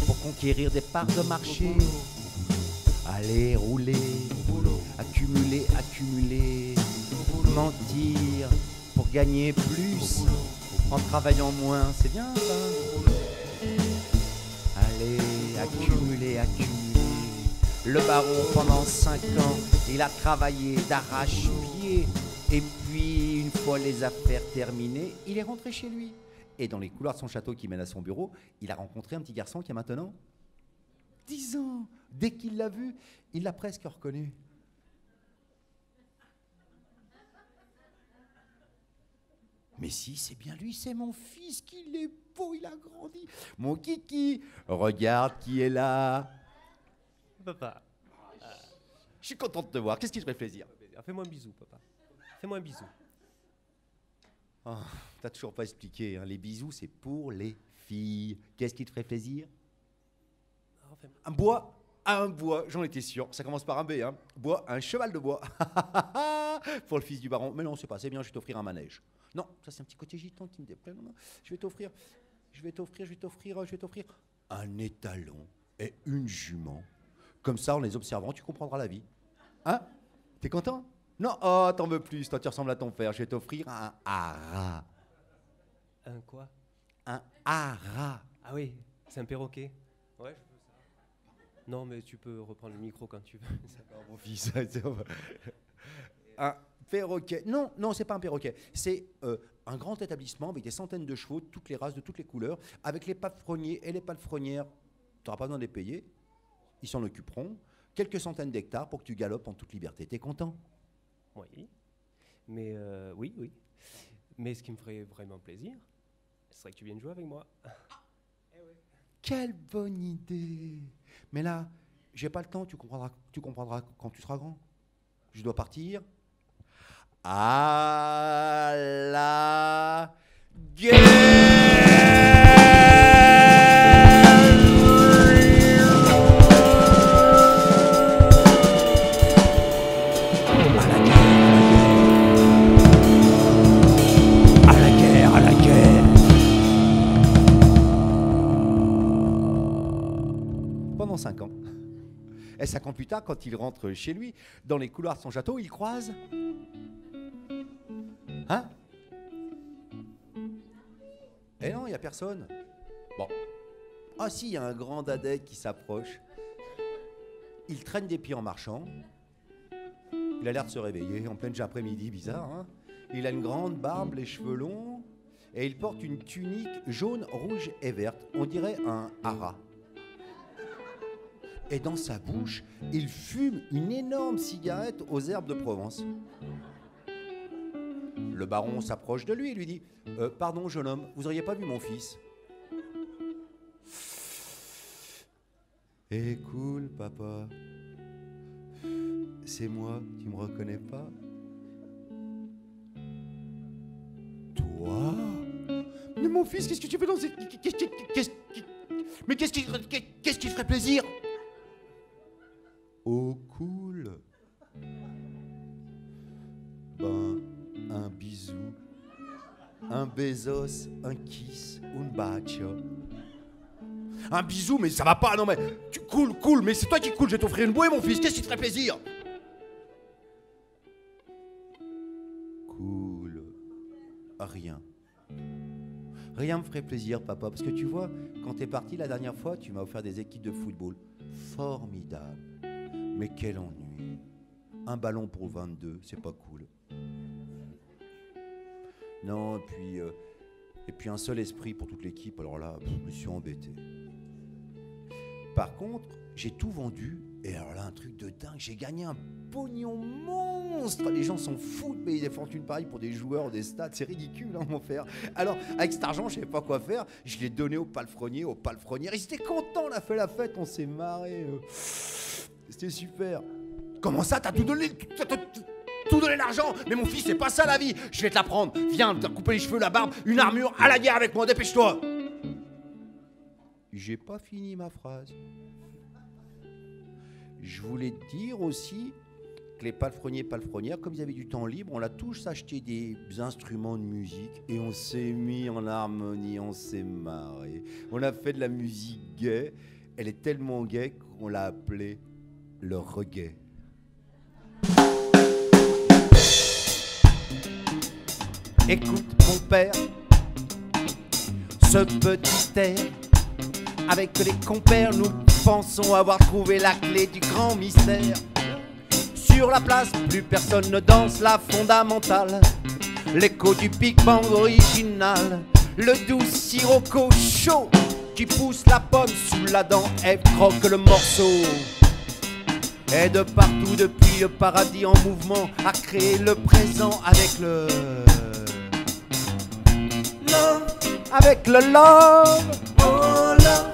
Pour conquérir des parts de marché. Aller rouler. au boulot, Accumuler. Mentir pour gagner plus. en travaillant moins. C'est bien ça. Allez, accumuler, accumuler. Le baron, pendant 5 ans, il a travaillé d'arrache-pied. Et puis, une fois les affaires terminées, il est rentré chez lui. Et dans les couloirs de son château qui mène à son bureau, il a rencontré un petit garçon qui a maintenant 10 ans. Dès qu'il l'a vu, il l'a presque reconnu. Mais si, c'est bien lui, c'est mon fils, qu'il est beau, il a grandi. Mon kiki, regarde qui est là. Papa, Je suis content de te voir, qu'est-ce qui te ferait plaisir? fais-moi un bisou, papa. Fais-moi un bisou. Oh, t'as toujours pas expliqué, hein. Les bisous, c'est pour les filles. Qu'est-ce qui te ferait plaisir? Non, fais-moi- Un bois, j'en étais sûr. Ça commence par un B, hein. Bois, un cheval de bois. Pour le fils du baron. Mais non, c'est pas, c'est bien, je vais t'offrir un manège. Non, ça c'est un petit côté gitan qui me déplaît. Non, je vais t'offrir un étalon et une jument. Comme ça, en les observant, tu comprendras la vie. Hein? T'es content? Non, oh, t'en veux plus, toi tu ressembles à ton père. Je vais t'offrir un hara. Un quoi? Un hara. Ah oui, c'est un perroquet. Ouais, je veux ça. Non, mais tu peux reprendre le micro quand tu veux. Mon fils, un perroquet. Non, non, c'est pas un perroquet. C'est un grand établissement avec des centaines de chevaux, de toutes les races, de toutes les couleurs, avec les palefreniers et les palefrenières. Tu n'auras pas besoin de les payer. Ils s'en occuperont. Quelques centaines d'hectares pour que tu galopes en toute liberté. T'es content? Oui. Mais oui. Mais ce qui me ferait vraiment plaisir, ce serait que tu viennes jouer avec moi. Quelle bonne idée! Mais là, j'ai pas le temps, tu comprendras quand tu seras grand. Je dois partir. À la À la guerre. Pendant 5 ans. Et 5 ans plus tard, quand il rentre chez lui, dans les couloirs de son château, il croise... Hein? Eh non, il n'y a personne. Bon. Ah si, il y a un grand dadek qui s'approche. Il traîne des pieds en marchant. Il a l'air de se réveiller en plein après-midi, bizarre, hein? Il a une grande barbe, les cheveux longs, et il porte une tunique jaune, rouge et verte. On dirait un hara. Et dans sa bouche, il fume une énorme cigarette aux herbes de Provence. Le baron s'approche de lui et lui dit « Pardon, jeune homme, vous auriez pas vu mon fils ?» « Eh, cool, papa. C'est moi, tu me reconnais pas? » Toi? Mais mon fils, qu'est-ce que tu fais dans ces... Mais qu'est-ce qui te ferait plaisir? Oh, cool. Ben, un bisou, un Bezos, un kiss, un bacio. Un bisou, mais ça va pas, non mais... Cool, mais c'est toi qui cool, je vais t'offrir une bouée, mon fils, qu'est-ce qui te ferait plaisir? Cool. Rien. Rien me ferait plaisir, papa, parce que tu vois, quand t'es parti la dernière fois, tu m'as offert des équipes de football. Formidable. Mais quel ennui. Un ballon pour 22, c'est pas cool. Non, et puis un seul esprit pour toute l'équipe, alors là, je me suis embêté. Par contre, j'ai tout vendu, et alors là, un truc de dingue, j'ai gagné un pognon monstre. Les gens s'en foutent, mais ils font une pareille pour des joueurs, des stades, c'est ridicule, hein, mon frère. Alors, avec cet argent, je savais pas quoi faire, je l'ai donné aux palefreniers, aux palefrenières, ils étaient contents, on a fait la fête, on s'est marré. C'était super. Comment ça, t'as tout donné? Tout donner l'argent? Mais mon fils, c'est pas ça la vie. Je vais te l'apprendre. Viens, t'as coupé les cheveux, la barbe, une armure, à la guerre avec moi, dépêche-toi. J'ai pas fini ma phrase. Je voulais te dire aussi que les palefreniers et palefrenières, comme ils avaient du temps libre, on a tous acheté des instruments de musique et on s'est mis en harmonie, on s'est marré. On a fait de la musique gaie. Elle est tellement gaie qu'on l'a appelée le reggae. Écoute, mon père, ce petit air. Avec les compères, nous pensons avoir trouvé la clé du grand mystère. Sur la place, plus personne ne danse la fondamentale. L'écho du Big Bang original. Le doux sirocco chaud qui pousse la pomme sous la dent. Ève croque le morceau. Et de partout depuis le paradis en mouvement a créé le présent avec le love, avec le love, oh love,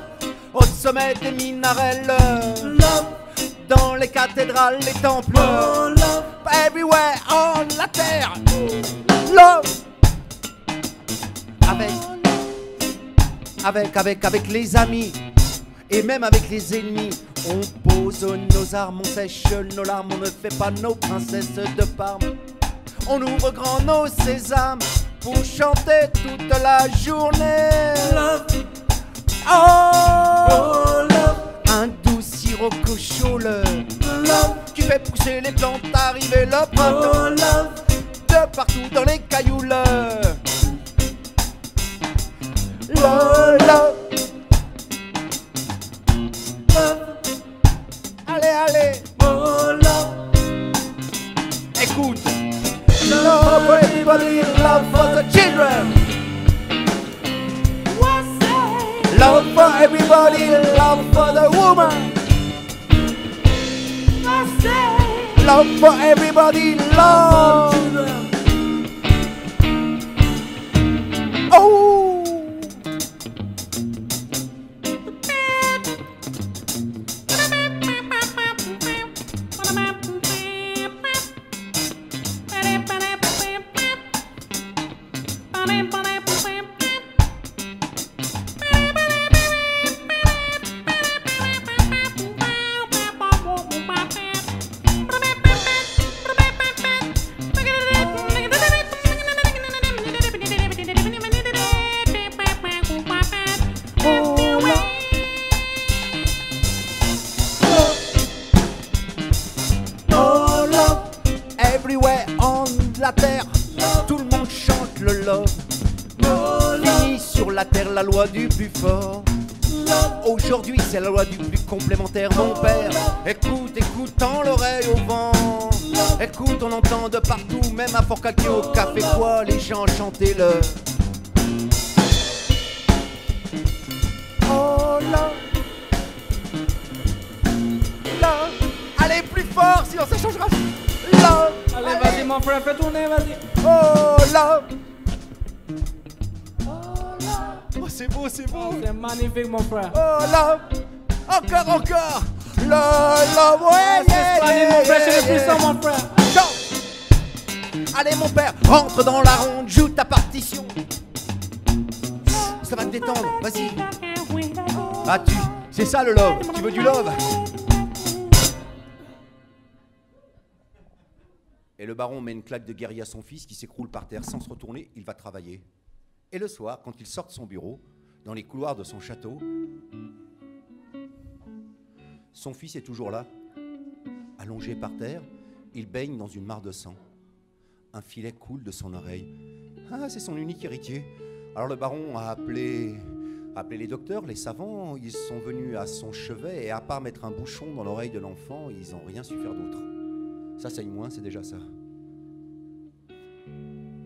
au sommet des minarets, love, dans les cathédrales, les temples, oh love, everywhere on la terre, love, avec les amis et même avec les ennemis. On pose nos armes, on sèche nos larmes, on ne fait pas nos princesses de Parme. On ouvre grand nos sésames pour chanter toute la journée. Love, oh, love. Un doux sirocco chaud, le love qui fait pousser les plantes, arriver le printemps. Oh, love. De partout dans les cailloux, le love, love. Allez, allez, oh love. Écoute, love for everybody, love for the children. Love for everybody, love for the woman. Love for everybody, love. Oh. Everywhere on la terre, tout le monde chante le love. Fini sur la terre la loi du plus fort. Aujourd'hui c'est la loi du plus complémentaire. Mon père, écoute, écoute, tends l'oreille au vent. Écoute, on entend de partout, même à Fort-Calquier, au café quoi, les gens chantaient le oh love, love. Allez plus fort, sinon ça changera. Love. Allez, vas-y, mon frère, fais tourner, vas-y. Oh, love. Oh, c'est beau, c'est beau. C'est magnifique, mon frère. Oh, love. Encore, encore. Love, love, ouais, Allez, mon frère, c'est le puissant, mon frère. Chante. Allez, mon père, rentre dans la ronde, joue ta partition. Ça va te détendre, vas-y. Ah, c'est ça le love. Tu veux du love? Et le baron met une claque de guerrier à son fils qui s'écroule par terre sans se retourner, il va travailler. Et le soir, quand il sort de son bureau, dans les couloirs de son château, son fils est toujours là, allongé par terre, il baigne dans une mare de sang. Un filet coule de son oreille. Ah, c'est son unique héritier. Alors le baron a appelé les docteurs, les savants, ils sont venus à son chevet et à part mettre un bouchon dans l'oreille de l'enfant, ils n'ont rien su faire d'autre. Ça saigne moins, c'est déjà ça.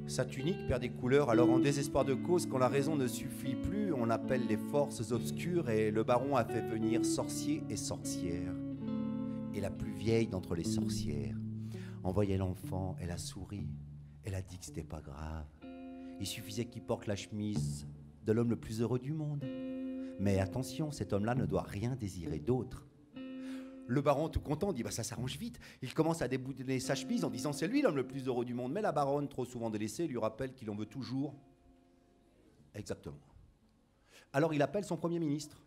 Sa tunique perd des couleurs, alors en désespoir de cause, quand la raison ne suffit plus, on appelle les forces obscures et le baron a fait venir sorciers et sorcières. Et la plus vieille d'entre les sorcières envoyait l'enfant, elle a souri, elle a dit que c'était pas grave. Il suffisait qu'il porte la chemise de l'homme le plus heureux du monde. Mais attention, cet homme-là ne doit rien désirer d'autre. Le baron, tout content, dit bah, ça s'arrange vite. Il commence à déboutonner sa chemise en disant c'est lui l'homme le plus heureux du monde. Mais la baronne, trop souvent délaissée, lui rappelle qu'il en veut toujours. Exactement. Alors il appelle son premier ministre.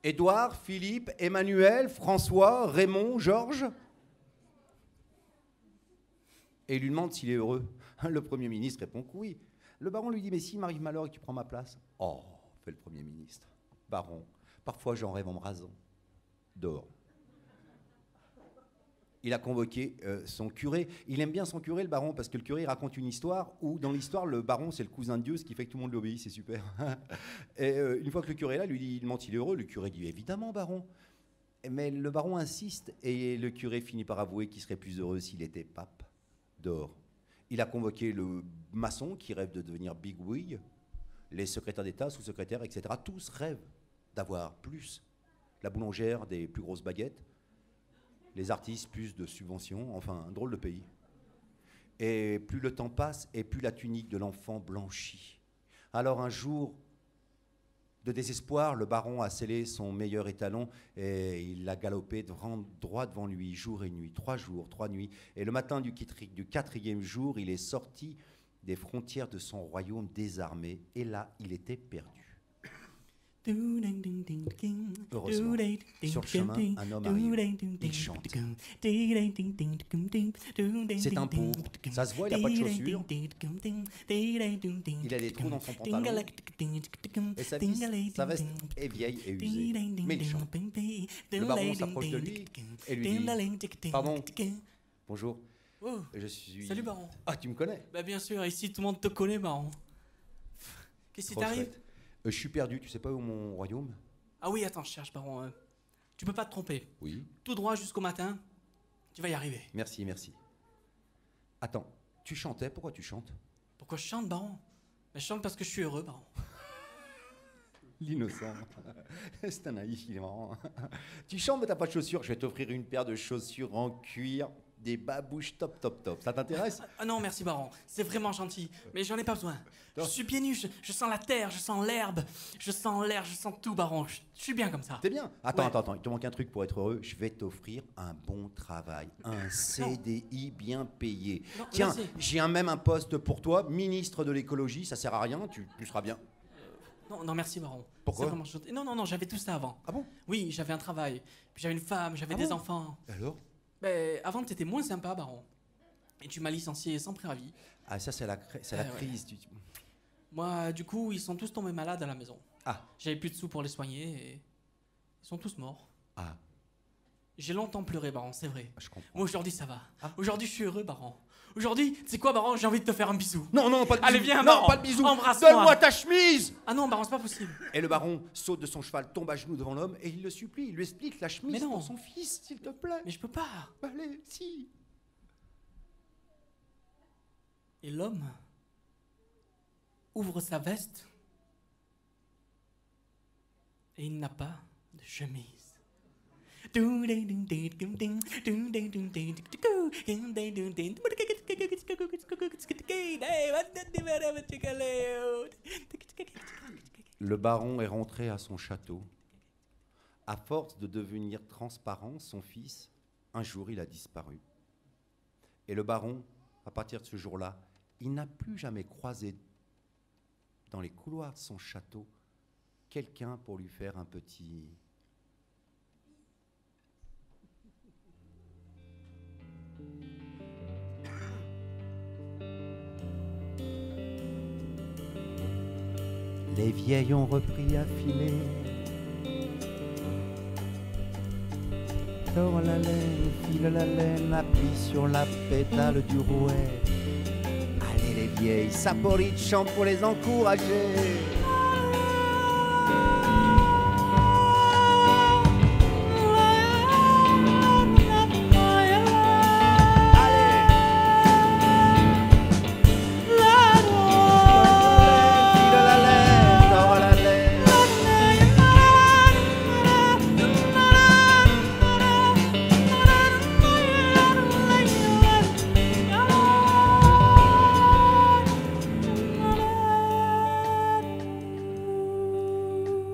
Édouard, Philippe, Emmanuel, François, Raymond, Georges. Et il lui demande s'il est heureux. Le premier ministre répond que oui. Le baron lui dit mais s'il m'arrive malheur et que tu prends ma place. Oh, fait le premier ministre. Baron, parfois j'en rêve en me rasant. Dehors. il a convoqué son curé. Il aime bien son curé, le baron, parce que le curé il raconte une histoire où, dans l'histoire, le baron, c'est le cousin de Dieu, ce qui fait que tout le monde l'obéit, c'est super. Et une fois que le curé est là, lui demande s'il est heureux. Le curé dit évidemment, baron. Mais le baron insiste et le curé finit par avouer qu'il serait plus heureux s'il était pape d'or. Il a convoqué le maçon qui rêve de devenir bigwig, les secrétaires d'État, sous-secrétaires, etc. Tous rêvent d'avoir plus. La boulangère, des plus grosses baguettes. Les artistes, plus de subventions, enfin, un drôle de pays. Et plus le temps passe, et plus la tunique de l'enfant blanchit. Alors un jour de désespoir, le baron a scellé son meilleur étalon et il l'a galopé droit devant lui, jour et nuit, 3 jours, 3 nuits. Et le matin du 4e jour, il est sorti des frontières de son royaume désarmé, et là, il était perdu. Heureusement, sur le chemin, un homme arrive. Il chante. C'est un pauvre. Ça se voit, il n'a pas de chaussures. Il a des trous dans son pantalon. Et sa veste est vieille et usée. Mais il chante. Le baron s'approche de lui et lui dit « Pardon, bonjour, Oh, je suis... » salut baron. Ah, tu me connais? Bah bien sûr, ici tout le monde te connaît baron. Qu'est-ce qui Trop t'arrive? chouette. Je suis perdu, tu sais pas où est mon royaume? Ah oui, attends, je cherche baron. Tu peux pas te tromper. Oui. Tout droit jusqu'au matin, tu vas y arriver. Merci, merci. Attends, tu chantais, pourquoi tu chantes? Pourquoi je chante baron? Bah, je chante parce que je suis heureux baron. L'innocent. C'est un naïf, il est marrant. Tu chantes mais t'as pas de chaussures. Je vais t'offrir une paire de chaussures en cuir, des babouches top, top, top. Ça t'intéresse? Ah non, merci baron, c'est vraiment gentil, mais j'en ai pas besoin. Je suis pieds nus, je sens la terre, je sens l'herbe, je sens l'air, je sens tout baron. Je suis bien comme ça. T'es bien? Attends, Ouais. attends, il te manque un truc pour être heureux. Je vais t'offrir un bon travail, un CDI bien payé. Non, Tiens, merci. j'ai même un poste pour toi, ministre de l'écologie. Ça sert à rien, tu seras bien. Non, non, merci baron. Pourquoi? C'est vraiment gentil. Non, non, non, j'avais tout ça avant. Ah bon? Oui, j'avais un travail, puis j'avais une femme, j'avais Ah des bon? enfants. Alors? Ben, avant, t'étais moins sympa, baron. Et tu m'as licencié sans préavis. Ah, ça, c'est la Ouais. crise. Moi, du coup, ils sont tous tombés malades à la maison. Ah, J'avais plus de sous pour les soigner et ils sont tous morts. ah, J'ai longtemps pleuré, baron, c'est vrai. je comprends. Moi, aujourd'hui, ça va. Ah. Aujourd'hui, je suis heureux, baron. Aujourd'hui, tu sais quoi, baron, j'ai envie de te faire un bisou. Non, non, pas de bisous. Allez, viens, non, baron. pas de bisous. Embrasse-moi. Donne-moi ta chemise. Ah non, baron, c'est pas possible. Et le baron saute de son cheval, tombe à genoux devant l'homme et il le supplie. Il lui explique la chemise Mais non. pour son fils, s'il te plaît. Mais je peux pas. Allez, si. Et l'homme ouvre sa veste et il n'a pas de chemise. Le baron est rentré à son château. À force de devenir transparent, son fils, un jour, il a disparu. Et le baron, à partir de ce jour-là, il n'a plus jamais croisé dans les couloirs de son château quelqu'un pour lui faire un petit... Les vieilles ont repris à filer. Tord la laine, file la laine, appuie sur la pétale du rouet. Allez les vieilles, Saporite chante pour les encourager.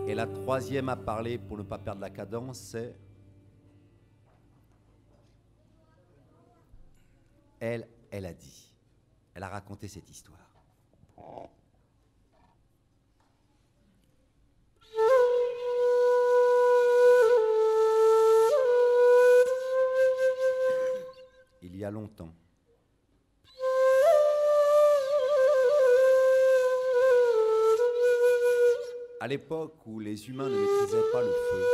Et la troisième à parler, pour ne pas perdre la cadence, c'est... Elle a dit. Elle a raconté cette histoire. Il y a longtemps. À l'époque où les humains ne maîtrisaient pas le feu,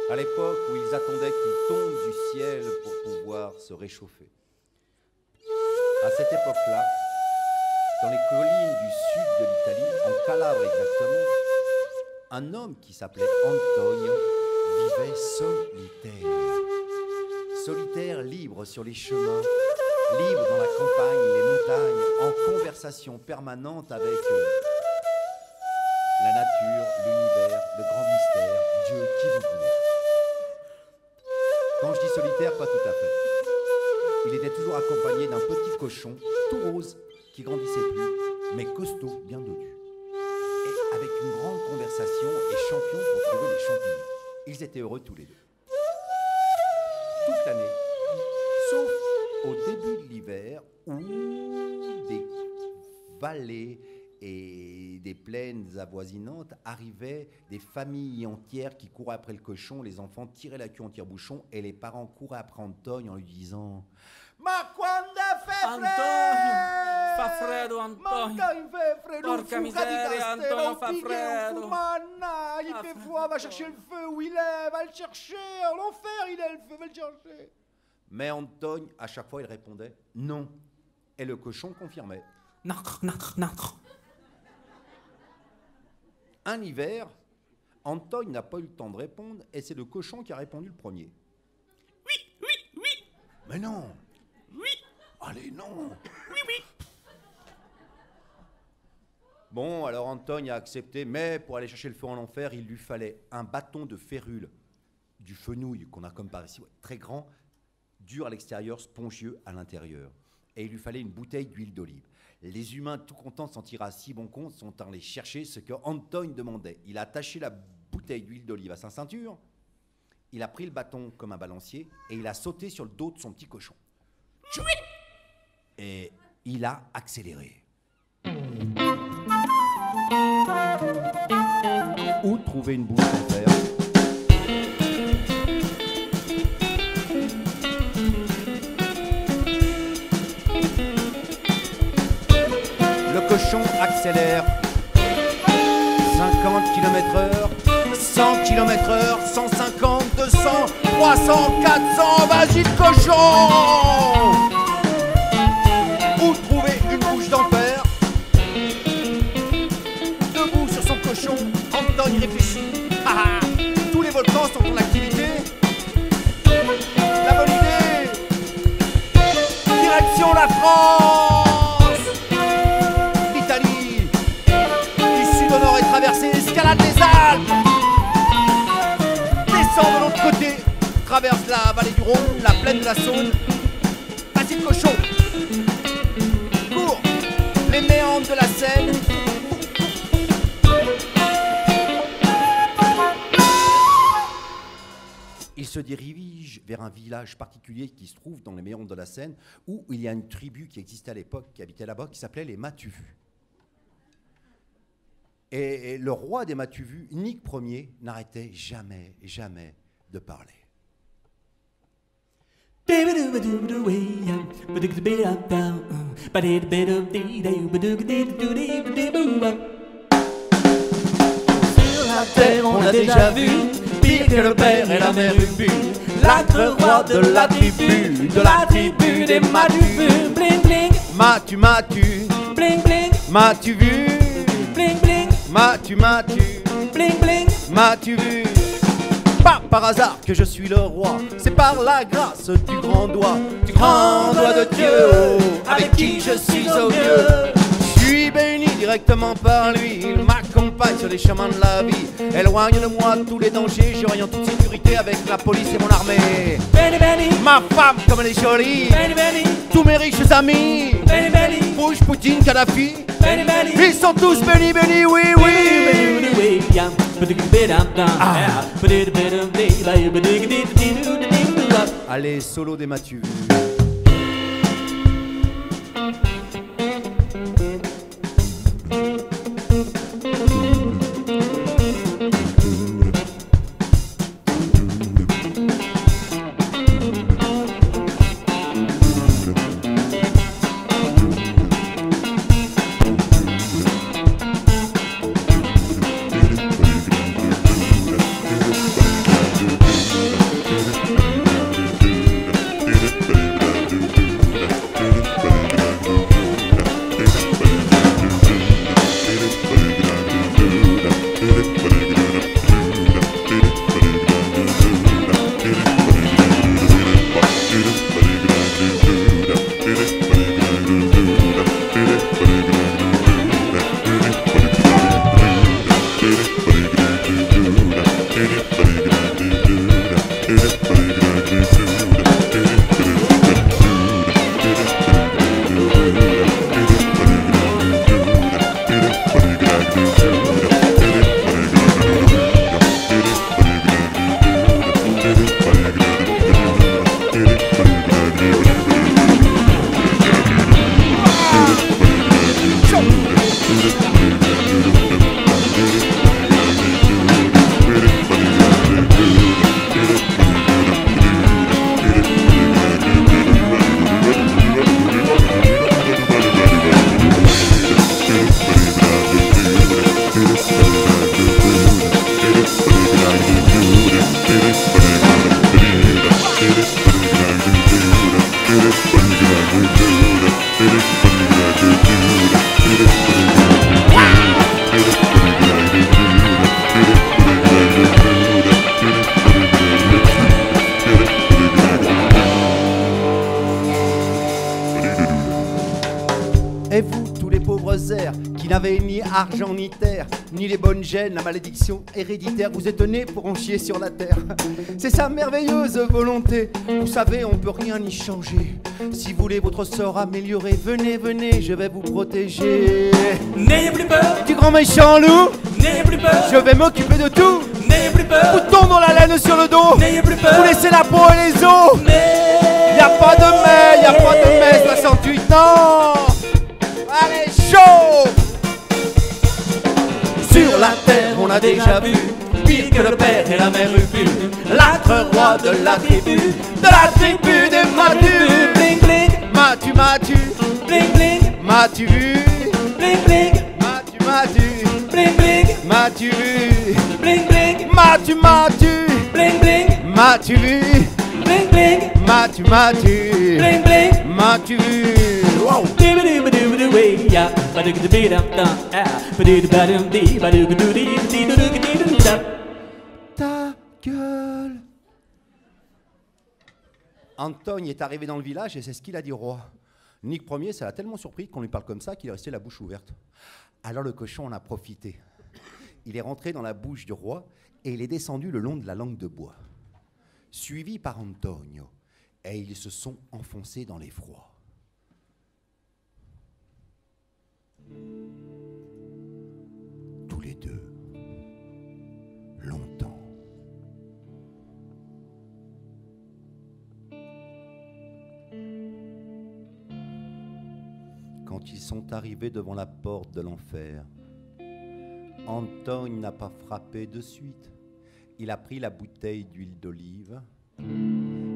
à l'époque où ils attendaient qu'il tombe du ciel pour pouvoir se réchauffer. À cette époque-là, dans les collines du sud de l'Italie, en Calabre exactement, un homme qui s'appelait Antonio vivait solitaire. Solitaire, libre sur les chemins, libre dans la campagne, les montagnes, en conversation permanente avec la nature, l'univers, le grand mystère, Dieu, qui vous voulez. Quand je dis solitaire, pas tout à fait. Il était toujours accompagné d'un petit cochon, tout rose, qui grandissait plus, mais costaud, bien dodu. Et avec une grande conversation et champion pour trouver les champignons. Ils étaient heureux tous les deux. Toute l'année, sauf au début de l'hiver, où des vallées et des plaines avoisinantes arrivaient des familles entières qui couraient après le cochon, les enfants tiraient la queue en tire-bouchon et les parents couraient après Antonio en lui disant « Ma quando fa Antonio, fa freddo, Ma Antonio. quand il fait freddo, Porca miseria, Antonio, fa freddo. Manna, il Fa fait freddo. froid, va chercher le feu où il est, va le chercher, en l'enfer il est le feu, va le chercher. » Mais Antonio, à chaque fois, il répondait « Non. » Et le cochon confirmait. Nacre, nacre, nacre. Un hiver, Antonio n'a pas eu le temps de répondre et c'est le cochon qui a répondu le premier. Oui, oui, oui, Mais non. oui, Allez, non. oui, oui. Bon, alors Antonio a accepté, mais pour aller chercher le feu en enfer, il lui fallait un bâton de férule, du fenouil qu'on a comme par ici, ouais, très grand, dur à l'extérieur, spongieux à l'intérieur. Et il lui fallait une bouteille d'huile d'olive. Les humains, tout contents de s'en tirer à si bon compte, sont allés chercher ce que Antonio demandait. Il a attaché la bouteille d'huile d'olive à sa ceinture, il a pris le bâton comme un balancier et il a sauté sur le dos de son petit cochon. Et il a accéléré. Où trouver une bouche d'enfer? Le cochon accélère. 50 km/h, 100 km/h, 150, 200, 300, 400, vas-y le cochon! Où trouver une bouche d'enfer? Debout sur son cochon, Antonio réfléchit. Ah, ah, tous les volcans sont en activité. La bonne idée! Direction la France! L'Italie! Du sud au nord est traversée, escalade les Alpes! Descend de l'autre côté, traverse la vallée du Rhône, la plaine de la Saône. Vas-y le cochon! Cours! Les méandres de la Seine. Il se dirige vers un village particulier qui se trouve dans les méandres de la Seine, où il y a une tribu qui existait à l'époque, qui habitait là-bas, qui s'appelait les Matuvus. Et le roi des Matuvus, Nick Ier, n'arrêtait jamais, jamais de parler. La terre, on a déjà vu, pire que le père et la mère Ubu, l'acre roi de la tribu des Matuvus. Bling bling, M'as-tu, bling bling, m'as-tu vu? bling bling, M'as-tu, bling bling. m'as-tu vu? Pas par hasard que je suis le roi, c'est par la grâce du grand doigt de Dieu, avec qui je suis au mieux. Je suis béni directement par lui, il m'accompagne sur les chemins de la vie. Éloigne de moi tous les dangers, je règne en toute sécurité avec la police et mon armée. Benny Benny, Ma femme comme elle est jolie, Benny Benny, tous mes riches amis, Benny Benny, Bush, Poutine, Kadhafi, Benny Benny. ils sont tous bénis, bénis, oui, oui. Allez, solo des Matuvus. Et vous, tous les pauvres airs qui n'avaient ni argent ni terre, ni les bonnes gènes, la malédiction héréditaire, vous êtes nés pour en chier sur la terre. C'est sa merveilleuse volonté. Vous savez, on peut rien y changer. Si vous voulez votre sort amélioré, venez, venez, je vais vous protéger. N'ayez plus peur, Du grand méchant loup, n'ayez plus peur, je vais m'occuper de tout. n'ayez plus peur, Bouton dans la laine sur le dos, n'ayez plus peur. vous laissez la peau et les os. Y a pas de mai, y a pas de mai, 68 ans. Allez, chaud! Sur la terre, on a déjà vu pire que le père et la mère Ubu, l'âtre roi de la tribu des Madus. Bling bling, M'as-tu, bling bling, m'as-tu vu? bling bling, M'as-tu, bling bling, m'as-tu vu? bling bling, M'as-tu, bling bling, m'as-tu vu? bling bling, M'as-tu, bling bling. m'as-tu vu? Wow! Ta gueule! Antoine est arrivé dans le village et c'est ce qu'il a dit au roi. Nick Ier, ça l'a tellement surpris qu'on lui parle comme ça qu'il est resté la bouche ouverte. Alors le cochon en a profité. Il est rentré dans la bouche du roi et il est descendu le long de la langue de bois, suivi par Antonio, et ils se sont enfoncés dans l'effroi. Tous les deux, longtemps. Quand ils sont arrivés devant la porte de l'enfer, Antoine n'a pas frappé de suite. Il a pris la bouteille d'huile d'olive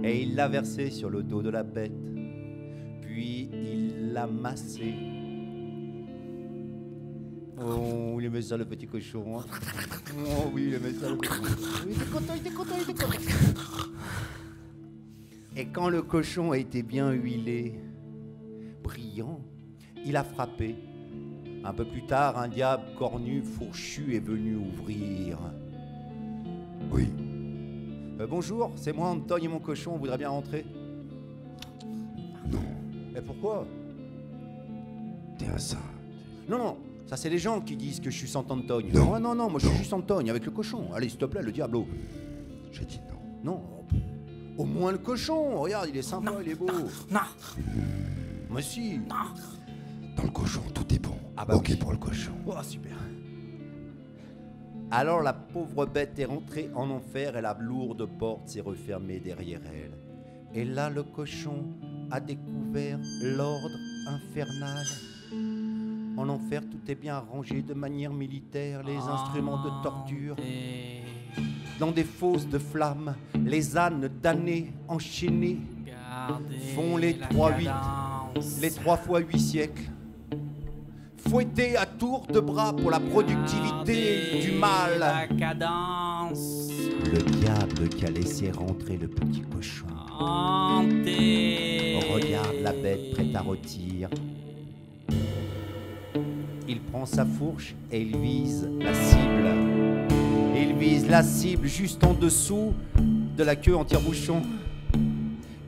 et il l'a versée sur le dos de la bête. Puis il l'a massé. Oh, il aimait ça le petit cochon. Hein. Oh oui, il aimait ça le petit cochon. Il était content, il était content, il était content. Et quand le cochon a été bien huilé, brillant, il a frappé. Un peu plus tard, un diable cornu, fourchu est venu ouvrir. Oui. Bonjour, c'est moi, Antoine et mon cochon, on voudrait bien rentrer. Non. Et pourquoi? T'es un saint. Non, non, ça c'est les gens qui disent que je suis sant Antoine. Non, non, non, moi je suis juste Antoine avec le cochon. Allez, s'il te plaît, le diablo. J'ai dit non. Non, au moins le cochon, regarde, il est sympa, il est beau. Non, Moi si. non. Dans le cochon, tout est bon. Ah bah ok oui. pour le cochon. Oh, super. Alors la pauvre bête est rentrée en enfer et la lourde porte s'est refermée derrière elle. Et là, le cochon a découvert l'ordre infernal. En enfer, tout est bien arrangé de manière militaire, les instruments de torture. Dans des fosses de flammes, les ânes damnés, enchaînés, font les 3 fois 8 siècles. Fouettés à tour de bras pour la productivité du mal. La cadence. Le diable qui a laissé rentrer le petit cochon. Hanté. Regarde la bête prête à rôtir. Il prend sa fourche et il vise la cible. Il vise la cible juste en dessous de la queue en tire-bouchon.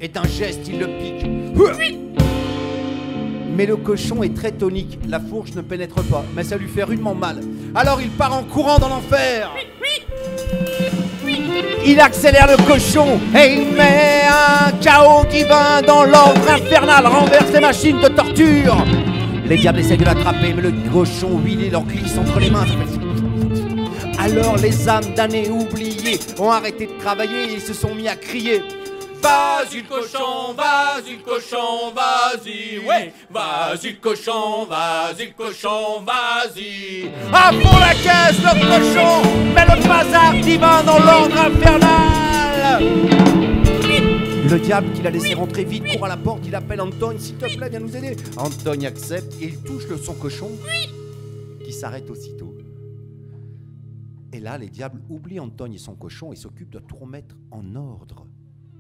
Et d'un geste, il le pique. Mais le cochon est très tonique. La fourche ne pénètre pas, mais ça lui fait rudement mal. Alors il part en courant dans l'enfer. Il accélère le cochon et il met un chaos divin dans l'ordre infernal, renverse les machines de torture. Les diables essaient de l'attraper, mais le cochon huilé leur glisse entre les mains. Alors les âmes damnées oubliées ont arrêté de travailler et ils se sont mis à crier. Vas-y le cochon, vas-y le cochon, vas-y, ouais, vas-y le cochon, vas-y le cochon, vas-y. À fond la caisse, le cochon met le bazar divin dans l'ordre infernal. Le diable qui l'a laissé rentrer vite court à la porte, il appelle Antoine, s'il te plaît, viens nous aider. Antoine accepte et il touche son cochon qui s'arrête aussitôt. Et là, les diables oublient Antoine et son cochon et s'occupent de tout remettre en ordre.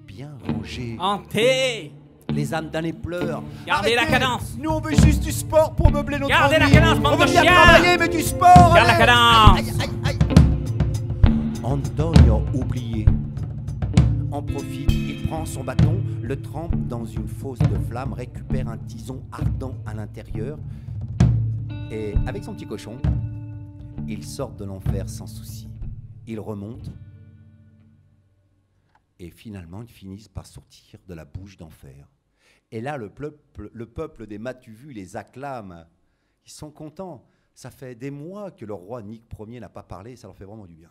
Bien rangé. Hanté. Les âmes damnées pleurent. Gardez la cadence. Nous, on veut juste du sport pour meubler notre Gardez la ennui. cadence, On bande veut de bien chiens. travailler, mais du sport. Garde la allez. cadence. Aïe, aïe, aïe, aïe. Antonio, oublié, en profite, il prend son bâton, le trempe dans une fosse de flammes, récupère un tison ardent à l'intérieur, et avec son petit cochon, il sort de l'enfer sans souci. Il remonte, et finalement, ils finissent par sortir de la bouche d'enfer. Et là, le peuple des Matuvus les acclame. Ils sont contents. Ça fait des mois que le roi Nick Ier n'a pas parlé, ça leur fait vraiment du bien.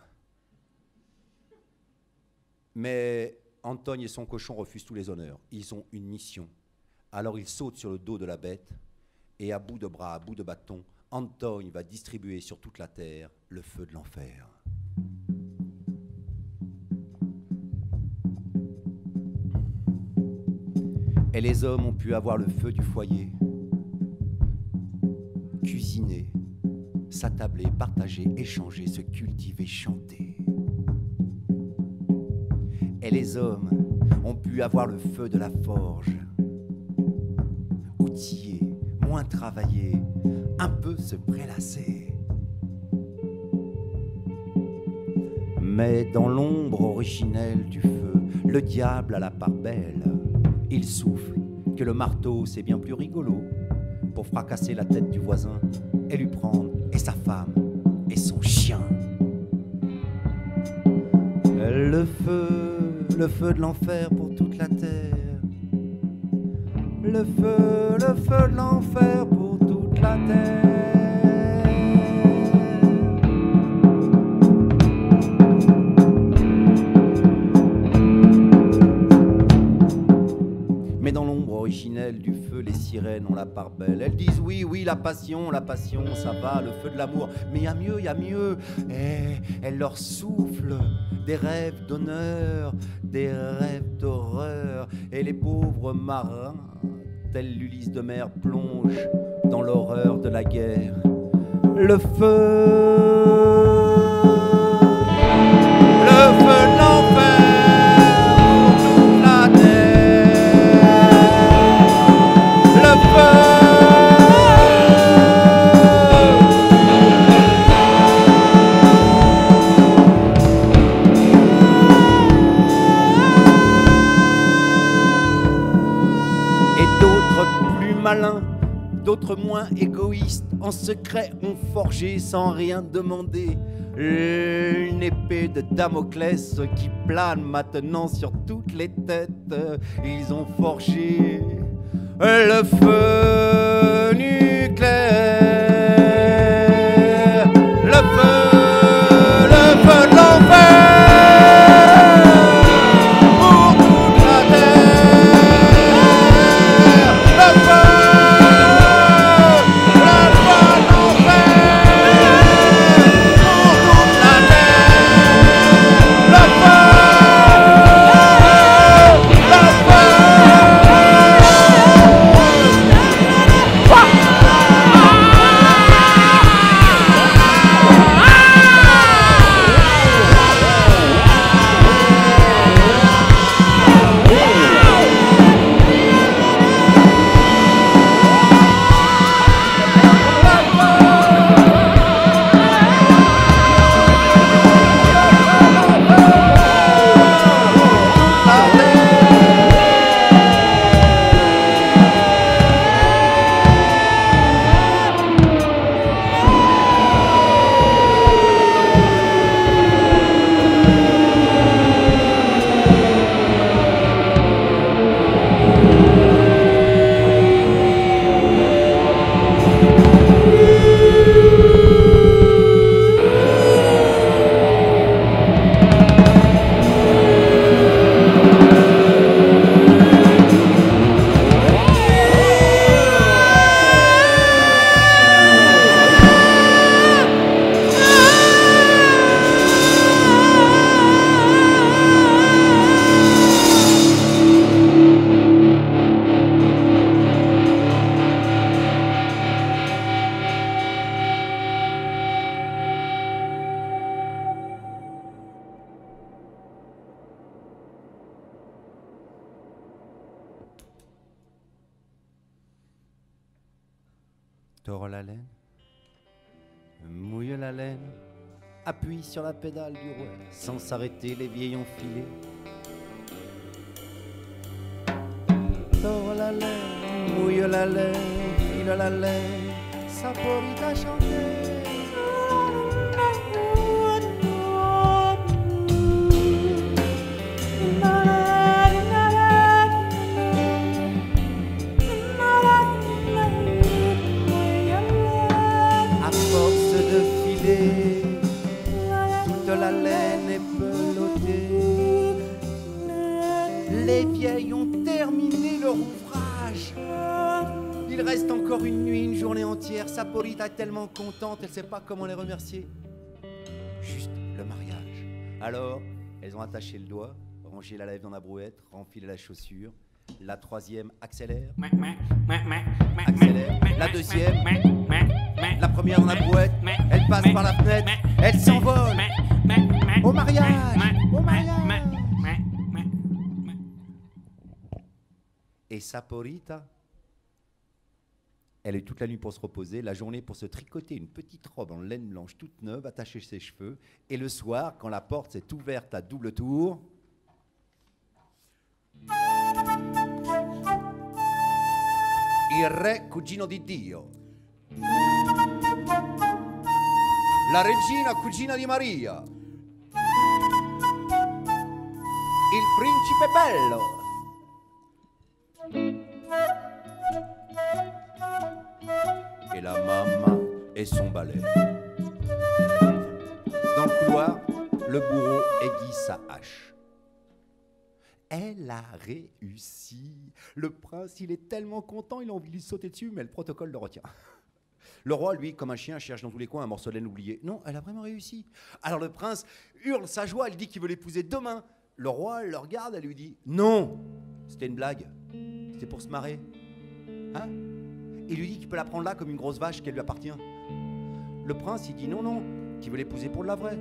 Mais Antoine et son cochon refusent tous les honneurs. Ils ont une mission. Alors ils sautent sur le dos de la bête et à bout de bras, à bout de bâton, Antoine va distribuer sur toute la terre le feu de l'enfer. Et les hommes ont pu avoir le feu du foyer, cuisiner, s'attabler, partager, échanger, se cultiver, chanter. Et les hommes ont pu avoir le feu de la forge, outiller, moins travailler, un peu se prélasser. Mais dans l'ombre originelle du feu, le diable a la part belle. Il souffle que le marteau c'est bien plus rigolo pour fracasser la tête du voisin et lui prendre et sa femme et son chien. Le feu de l'enfer pour toute la terre. Le feu de l'enfer pour toute la terre. Mais dans l'ombre originelle du feu, les sirènes ont la part belle. Elles disent oui, oui, la passion, ça va, le feu de l'amour. Mais il y a mieux. Et elles leur soufflent des rêves d'honneur, des rêves d'horreur. Et les pauvres marins, tels l'Ulysse de mer, plongent dans l'horreur de la guerre. Le feu de l'enfer. D'autres moins égoïstes, en secret ont forgé sans rien demander une épée de Damoclès qui plane maintenant sur toutes les têtes. Ils ont forgé le feu nucléaire, le feu de l'enfer. Tord la laine, mouille la laine, appuie sur la pédale du rouet, sans s'arrêter, les vieilles ont filé. Tord la laine, mouille la laine, file la laine, Saporita chanter. La laine est pelottée. Les vieilles ont terminé leur ouvrage. Il reste encore une nuit, une journée entière. Saporita est tellement contente, elle ne sait pas comment les remercier. Juste le mariage. Alors, elles ont attaché le doigt, rangé la lèvre dans la brouette, renfilé la chaussure. La troisième accélère. Accélère. La deuxième. La première dans la brouette. Elle passe par la fenêtre. Elle s'envole. Au mariage. Au mariage. Et Saporita, elle a eu toute la nuit pour se reposer, la journée pour se tricoter une petite robe en laine blanche toute neuve, attacher ses cheveux. Et le soir, quand la porte s'est ouverte à double tour, il re cugino di Dio, la regina cugina di Maria, il principe bello. Et la maman et son balai. Dans le couloir, le bourreau aiguise sa hache. Elle a réussi. Le prince, il est tellement content, il a envie de lui sauter dessus, mais le protocole le retient. Le roi, lui, comme un chien, cherche dans tous les coins un morceau de laine oublié. Non, elle a vraiment réussi. Alors le prince hurle sa joie, il dit qu'il veut l'épouser demain. Le roi le regarde, elle lui dit « Non, c'était une blague. C'était pour se marrer. » Hein? Il lui dit qu'il peut la prendre là comme une grosse vache qu'elle lui appartient. Le prince, il dit non, non, qu'il veut l'épouser pour de la vraie.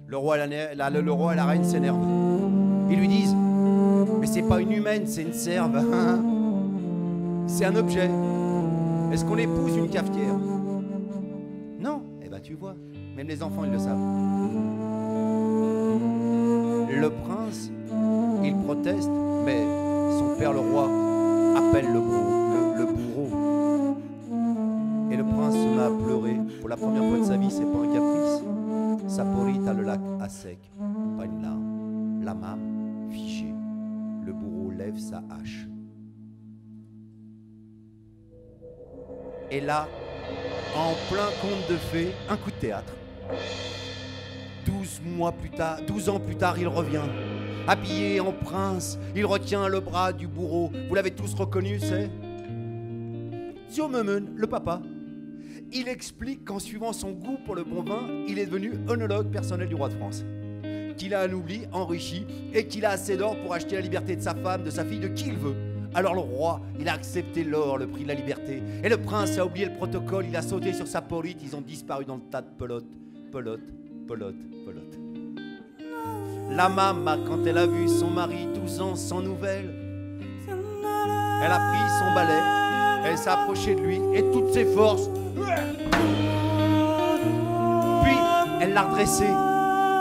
Le roi et la reine s'énervent. Ils lui disent, mais c'est pas une humaine, c'est une serve. C'est un objet. Est-ce qu'on épouse une cafetière? Non. Eh ben tu vois, même les enfants, ils le savent. Le prince, il proteste, mais son père, le roi, appelle le bourreau. Et le prince se met à pleurer. Pour la première fois de sa vie, c'est pas un caprice. Saporita, le lac à sec, pas une larme. La mame figée. Le bourreau lève sa hache. Et là, en plein conte de fées, un coup de théâtre. 12 ans plus tard, il revient. Habillé en prince, il retient le bras du bourreau. Vous l'avez tous reconnu, c'est Zio Memen, le papa. Il explique qu'en suivant son goût pour le bon vin, il est devenu œnologue personnel du roi de France. Qu'il a un oubli enrichi et qu'il a assez d'or pour acheter la liberté de sa femme, de sa fille, de qui il veut. Alors le roi, il a accepté l'or, le prix de la liberté. Et le prince a oublié le protocole, il a sauté sur Saporita, ils ont disparu dans le tas de pelote. La maman, quand elle a vu son mari 12 ans sans nouvelles, elle a pris son balai, elle s'est approchée de lui et toutes ses forces. Puis elle l'a redressé,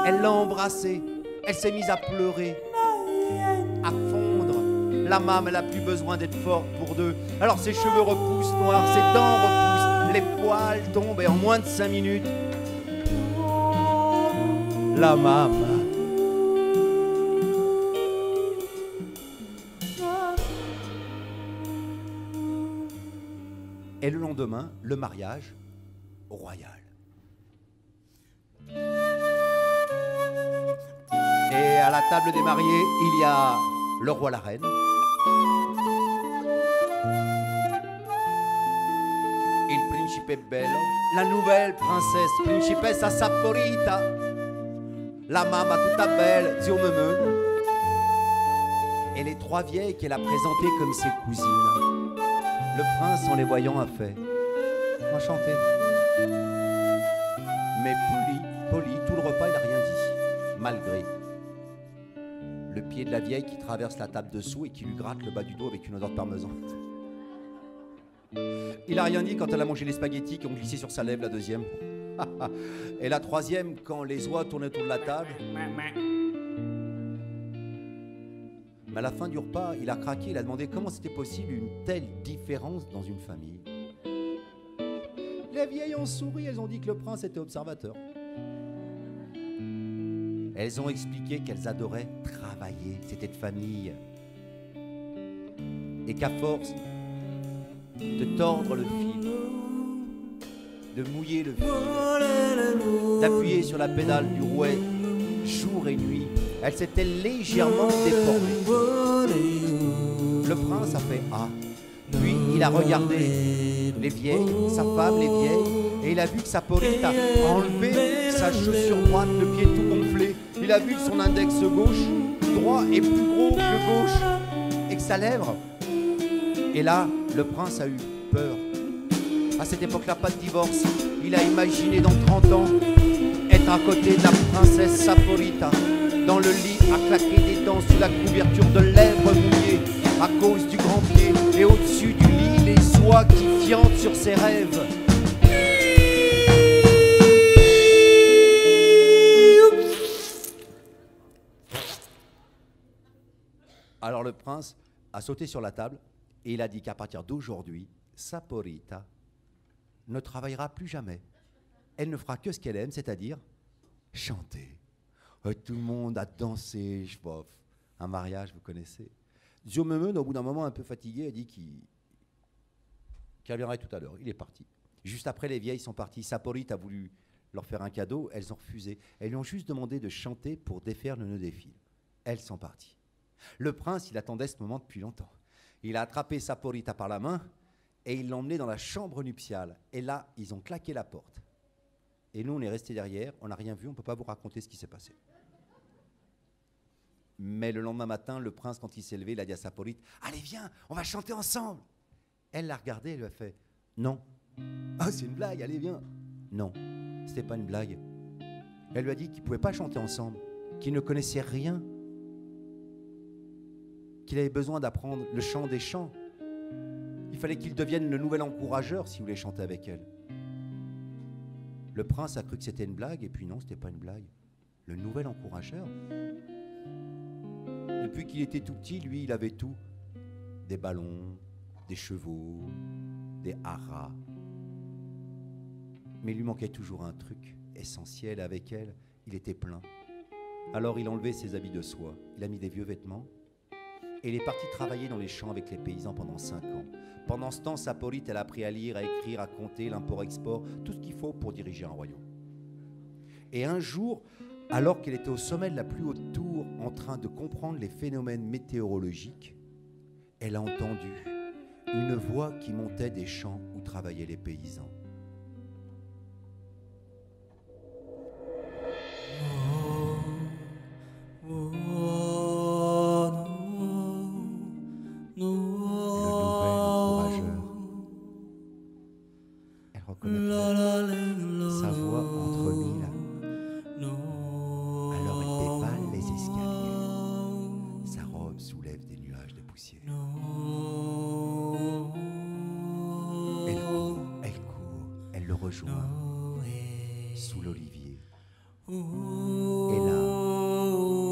elle l'a embrassé, elle s'est mise à pleurer, à fondre. La maman, elle a plus besoin d'être forte pour deux. Alors ses cheveux repoussent noirs, ses dents repoussent, les poils tombent et en moins de 5 minutes, la maman. Et le lendemain, le mariage royal. Et à la table des mariés, il y a le roi, la reine. Il principe bello, la nouvelle princesse, principessa Saporita. La maman toute belle, Zio Memen. Et les 3 vieilles qu'elle a présentées comme ses cousines. Le prince, en les voyant, a fait « Enchanté ». Mais poli, tout le repas, il n'a rien dit, malgré le pied de la vieille qui traverse la table dessous et qui lui gratte le bas du dos avec une odeur de parmesan. Il a rien dit quand elle a mangé les spaghettis qui ont glissé sur sa lèvre, la deuxième. Et la troisième, quand les oies tournaient autour de la table. Mais à la fin du repas, il a craqué, il a demandé comment c'était possible une telle différence dans une famille. Les vieilles ont souri, elles ont dit que le prince était observateur. Elles ont expliqué qu'elles adoraient travailler, c'était de famille. Et qu'à force de tordre le fil, de mouiller le fil, d'appuyer sur la pédale du rouet jour et nuit, elle s'était légèrement déformée. Le prince a fait A, puis il a regardé les vieilles, sa femme, les vieilles, et il a vu que Saporita a enlevé sa chaussure droite, le pied tout gonflé. Il a vu que son index gauche, droit, est plus gros que le gauche, et que sa lèvre. Et là, le prince a eu peur. À cette époque-là, pas de divorce. Il a imaginé dans 30 ans être à côté de la princesse Saporita, dans le lit, à claquer des dents sous la couverture de lèvres mouillées à cause du grand pied, et au-dessus du lit, les oies qui fiantent sur ses rêves. Alors le prince a sauté sur la table et il a dit qu'à partir d'aujourd'hui, Saporita ne travaillera plus jamais. Elle ne fera que ce qu'elle aime, c'est-à-dire chanter. Tout le monde a dansé, un mariage, vous connaissez. Ziomemeun, au bout d'un moment un peu fatigué, a dit qu'il reviendrait tout à l'heure. Il est parti. Juste après, les vieilles sont parties. Saporita a voulu leur faire un cadeau, elles ont refusé. Elles lui ont juste demandé de chanter pour défaire le nœud des fils. Elles sont parties. Le prince, il attendait ce moment depuis longtemps. Il a attrapé Saporita par la main et il l'a emmené dans la chambre nuptiale. Et là, ils ont claqué la porte. Et nous, on est restés derrière, on n'a rien vu, on ne peut pas vous raconter ce qui s'est passé. Mais le lendemain matin, le prince, quand il s'est levé, il a dit à Saporita, « Allez, viens, on va chanter ensemble !» Elle l'a regardé, elle lui a fait, « Non. »« Ah, c'est une blague, allez, viens !» Non, c'était pas une blague. Elle lui a dit qu'ils ne pouvaient pas chanter ensemble, qu'ils ne connaissaient rien, qu'il avait besoin d'apprendre le chant des chants. Il fallait qu'il devienne le nouvel encourageur s'il voulait chanter avec elle. Le prince a cru que c'était une blague, et puis non, c'était pas une blague. Le nouvel encourageur. Depuis qu'il était tout petit, lui, il avait tout. Des ballons, des chevaux, des haras. Mais il lui manquait toujours un truc essentiel. Avec elle, il était plein. Alors il a enlevé ses habits de soie, il a mis des vieux vêtements, et il est parti travailler dans les champs avec les paysans pendant 5 ans. Pendant ce temps, Saporita, elle a appris à lire, à écrire, à compter, l'import-export, tout ce qu'il faut pour diriger un royaume. Et un jour, alors qu'elle était au sommet de la plus haute tour, en train de comprendre les phénomènes météorologiques, elle a entendu une voix qui montait des champs où travaillaient les paysans. Sa voix entre mille. Alors elle dévale les escaliers. Sa robe soulève des nuages de poussière. Elle court, elle le rejoint sous l'olivier. Et là,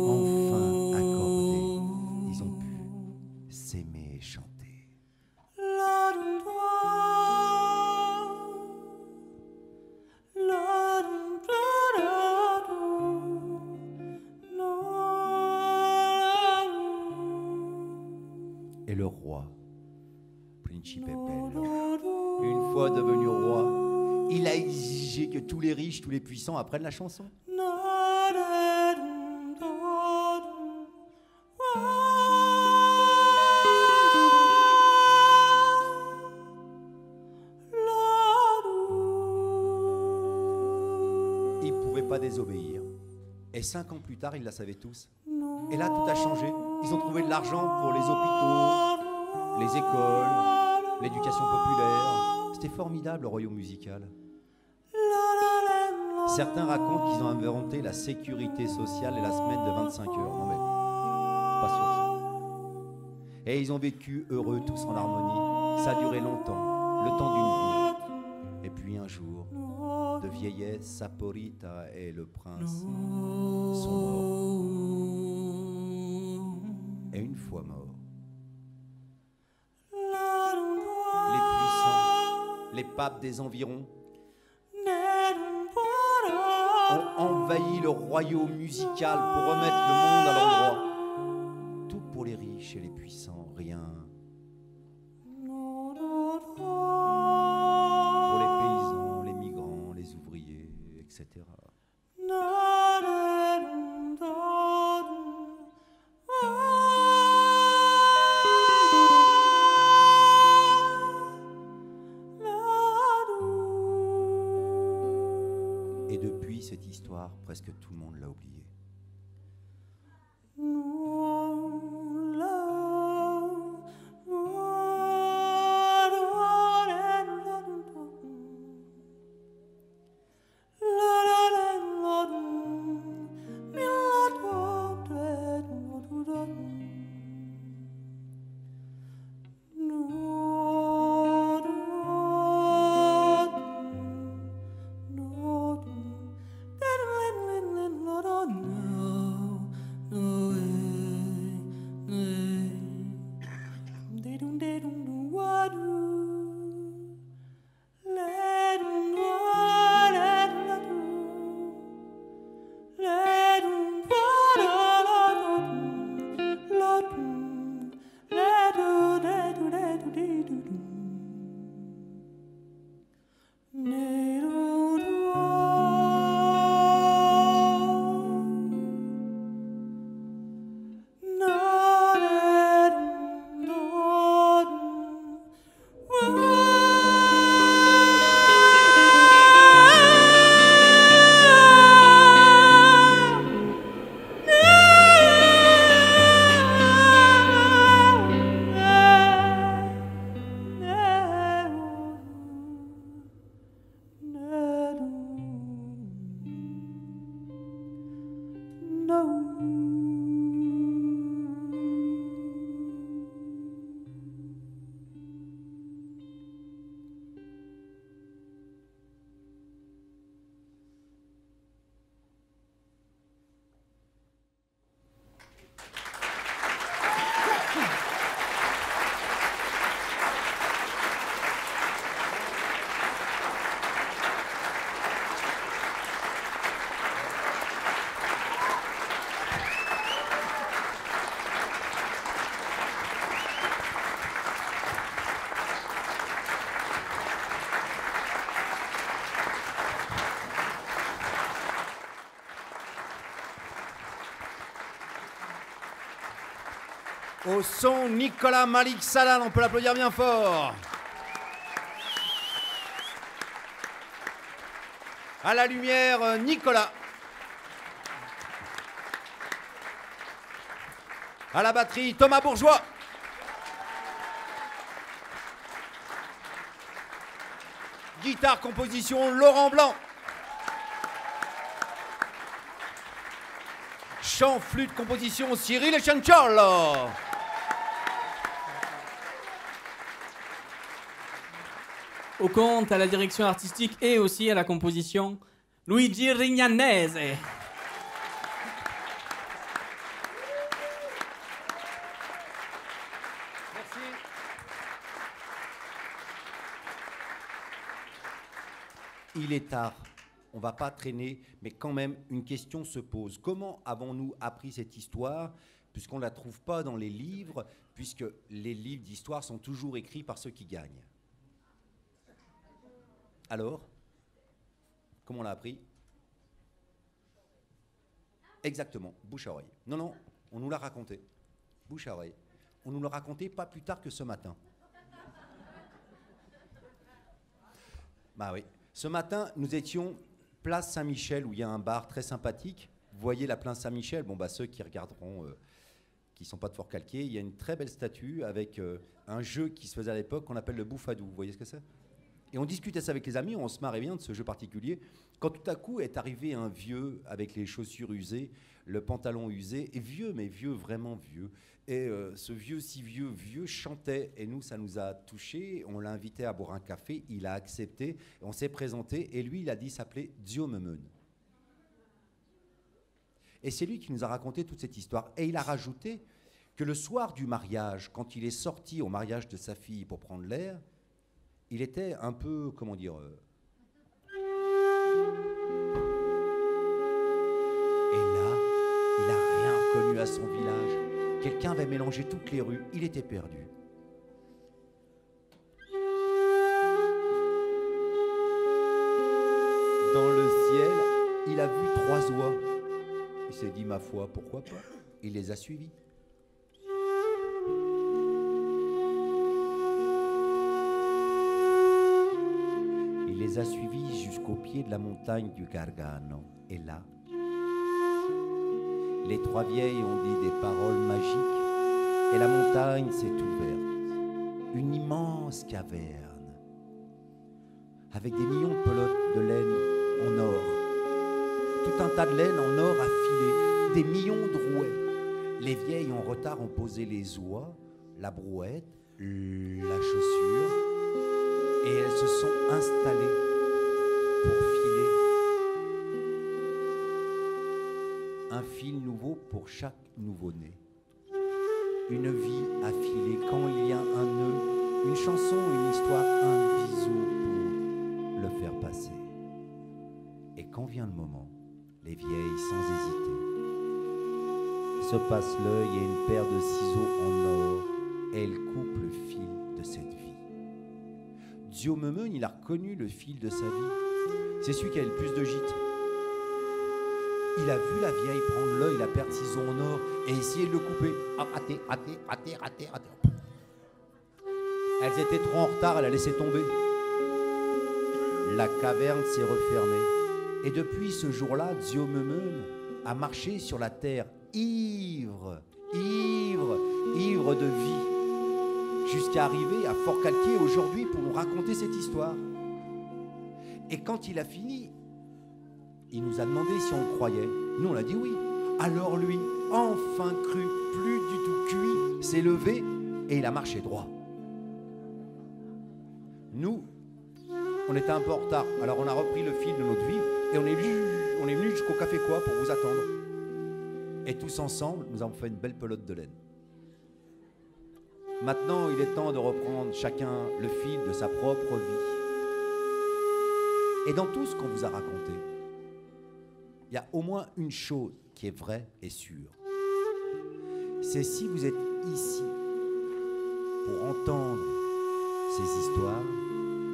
enfin accordés, ils ont pu s'aimer et chanter. Et le roi, Principe Bello, une fois devenu roi, il a exigé que tous les riches, tous les puissants apprennent la chanson. Ils ne pouvaient pas désobéir. Et 5 ans plus tard, ils la savaient tous. Et là, tout a changé. Ils ont trouvé de l'argent pour les hôpitaux, les écoles, l'éducation populaire. C'était formidable, le royaume musical. Certains racontent qu'ils ont inventé la sécurité sociale et la semaine de 25 heures. Non mais, pas sûr ça. Et ils ont vécu heureux, tous en harmonie. Ça a duré longtemps. le temps d'une vie. Et puis un jour, de vieillesse, Saporita et le prince sont morts. Et une fois morts, les puissants, les papes des environs, ont envahi le royaume musical pour remettre le monde à l'endroit. Tout pour les riches et les puissants, rien pour les paysans, les migrants, les ouvriers, etc. Et depuis cette histoire, presque tout le monde l'a oubliée. Au son, Nicolas Malik Salal, on peut l'applaudir bien fort. À la lumière, Nicolas. À la batterie, Thomas Bourgeois. Guitare, composition, Laurent Blanc. Chant, flûte, composition, Cyril Echanchol. Au compte, à la direction artistique et aussi à la composition, Luigi Rignanese. Merci. Il est tard, on ne va pas traîner, mais quand même, une question se pose. Comment avons-nous appris cette histoire, puisqu'on ne la trouve pas dans les livres, puisque les livres d'histoire sont toujours écrits par ceux qui gagnent? Alors, comment on l'a appris? Exactement, bouche à oreille. Non, non, on nous l'a raconté. Bouche à oreille. On nous l'a raconté pas plus tard que ce matin. Bah oui. Ce matin, nous étions place Saint-Michel, où il y a un bar très sympathique. Vous voyez la place Saint-Michel? Bon, bah ceux qui regarderont, qui ne sont pas de Fort-Calquier, il y a une très belle statue avec un jeu qui se faisait à l'époque qu'on appelle le bouffadou. Vous voyez ce que c'est? Et on discutait ça avec les amis, on se marrait bien de ce jeu particulier, quand tout à coup est arrivé un vieux avec les chaussures usées, le pantalon usé, et vieux, mais vieux, vraiment vieux. Et ce vieux, si vieux, vieux chantait, et nous, ça nous a touchés, on l'a invité à boire un café, il a accepté, on s'est présenté, et lui, il a dit s'appeler Dio Memeun. Et c'est lui qui nous a raconté toute cette histoire. Et il a rajouté que le soir du mariage, quand il est sorti au mariage de sa fille pour prendre l'air, il était un peu, comment dire... Et là, il n'a rien reconnu à son village. Quelqu'un avait mélangé toutes les rues. Il était perdu. Dans le ciel, il a vu 3 oies. Il s'est dit, ma foi, pourquoi pas? Il les a suivis. Il les a suivis jusqu'au pied de la montagne du Gargano. Et là, les 3 vieilles ont dit des paroles magiques et la montagne s'est ouverte. Une immense caverne avec des millions de pelotes de laine en or. Tout un tas de laine en or affilé, des millions de rouets. Les vieilles en retard ont posé les oies, la brouette, la chaussure, et elles se sont installées pour filer un fil nouveau pour chaque nouveau-né. Une vie à filer quand il y a un nœud, une chanson, une histoire, un bisou pour le faire passer. Et quand vient le moment, les vieilles, sans hésiter, se passent l'œil et une paire de ciseaux en or, et elles coupent le fil de cette vie. Dio Memeun, il a reconnu le fil de sa vie. C'est celui qui a le plus de gîtes. Il a vu la vieille prendre l'œil, la paire de ciseaux en or, et essayer de le couper. Ah, raté. Elles étaient trop en retard, elle a laissé tomber. La caverne s'est refermée. Et depuis ce jour-là, Dio Memeun a marché sur la terre ivre de vie, jusqu'à arriver à Fort-Calquier aujourd'hui pour nous raconter cette histoire. Et quand il a fini, il nous a demandé si on le croyait. Nous, on a dit oui. Alors lui, enfin cru, plus du tout cuit, s'est levé et il a marché droit. Nous, on était un peu en retard. Alors on a repris le fil de notre vie et on est venu jusqu'au Café Quoi pour vous attendre. Et tous ensemble, nous avons fait une belle pelote de laine. Maintenant, il est temps de reprendre chacun le fil de sa propre vie. Et dans tout ce qu'on vous a raconté, il y a au moins une chose qui est vraie et sûre. C'est si vous êtes ici pour entendre ces histoires,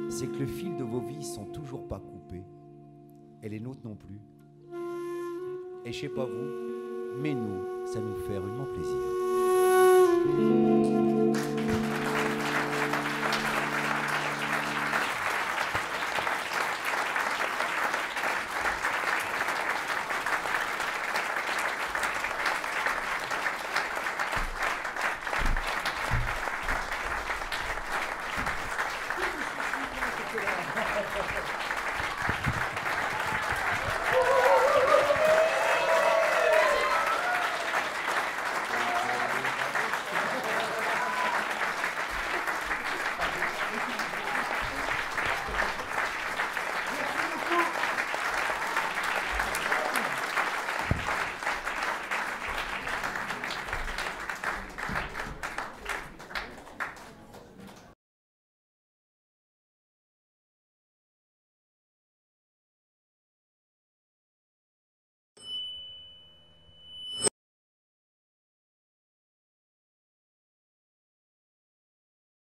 c'est que le fil de vos vies ne sont toujours pas coupés. Et les nôtres non plus. Et je ne sais pas vous, mais nous, ça nous fait rudement plaisir.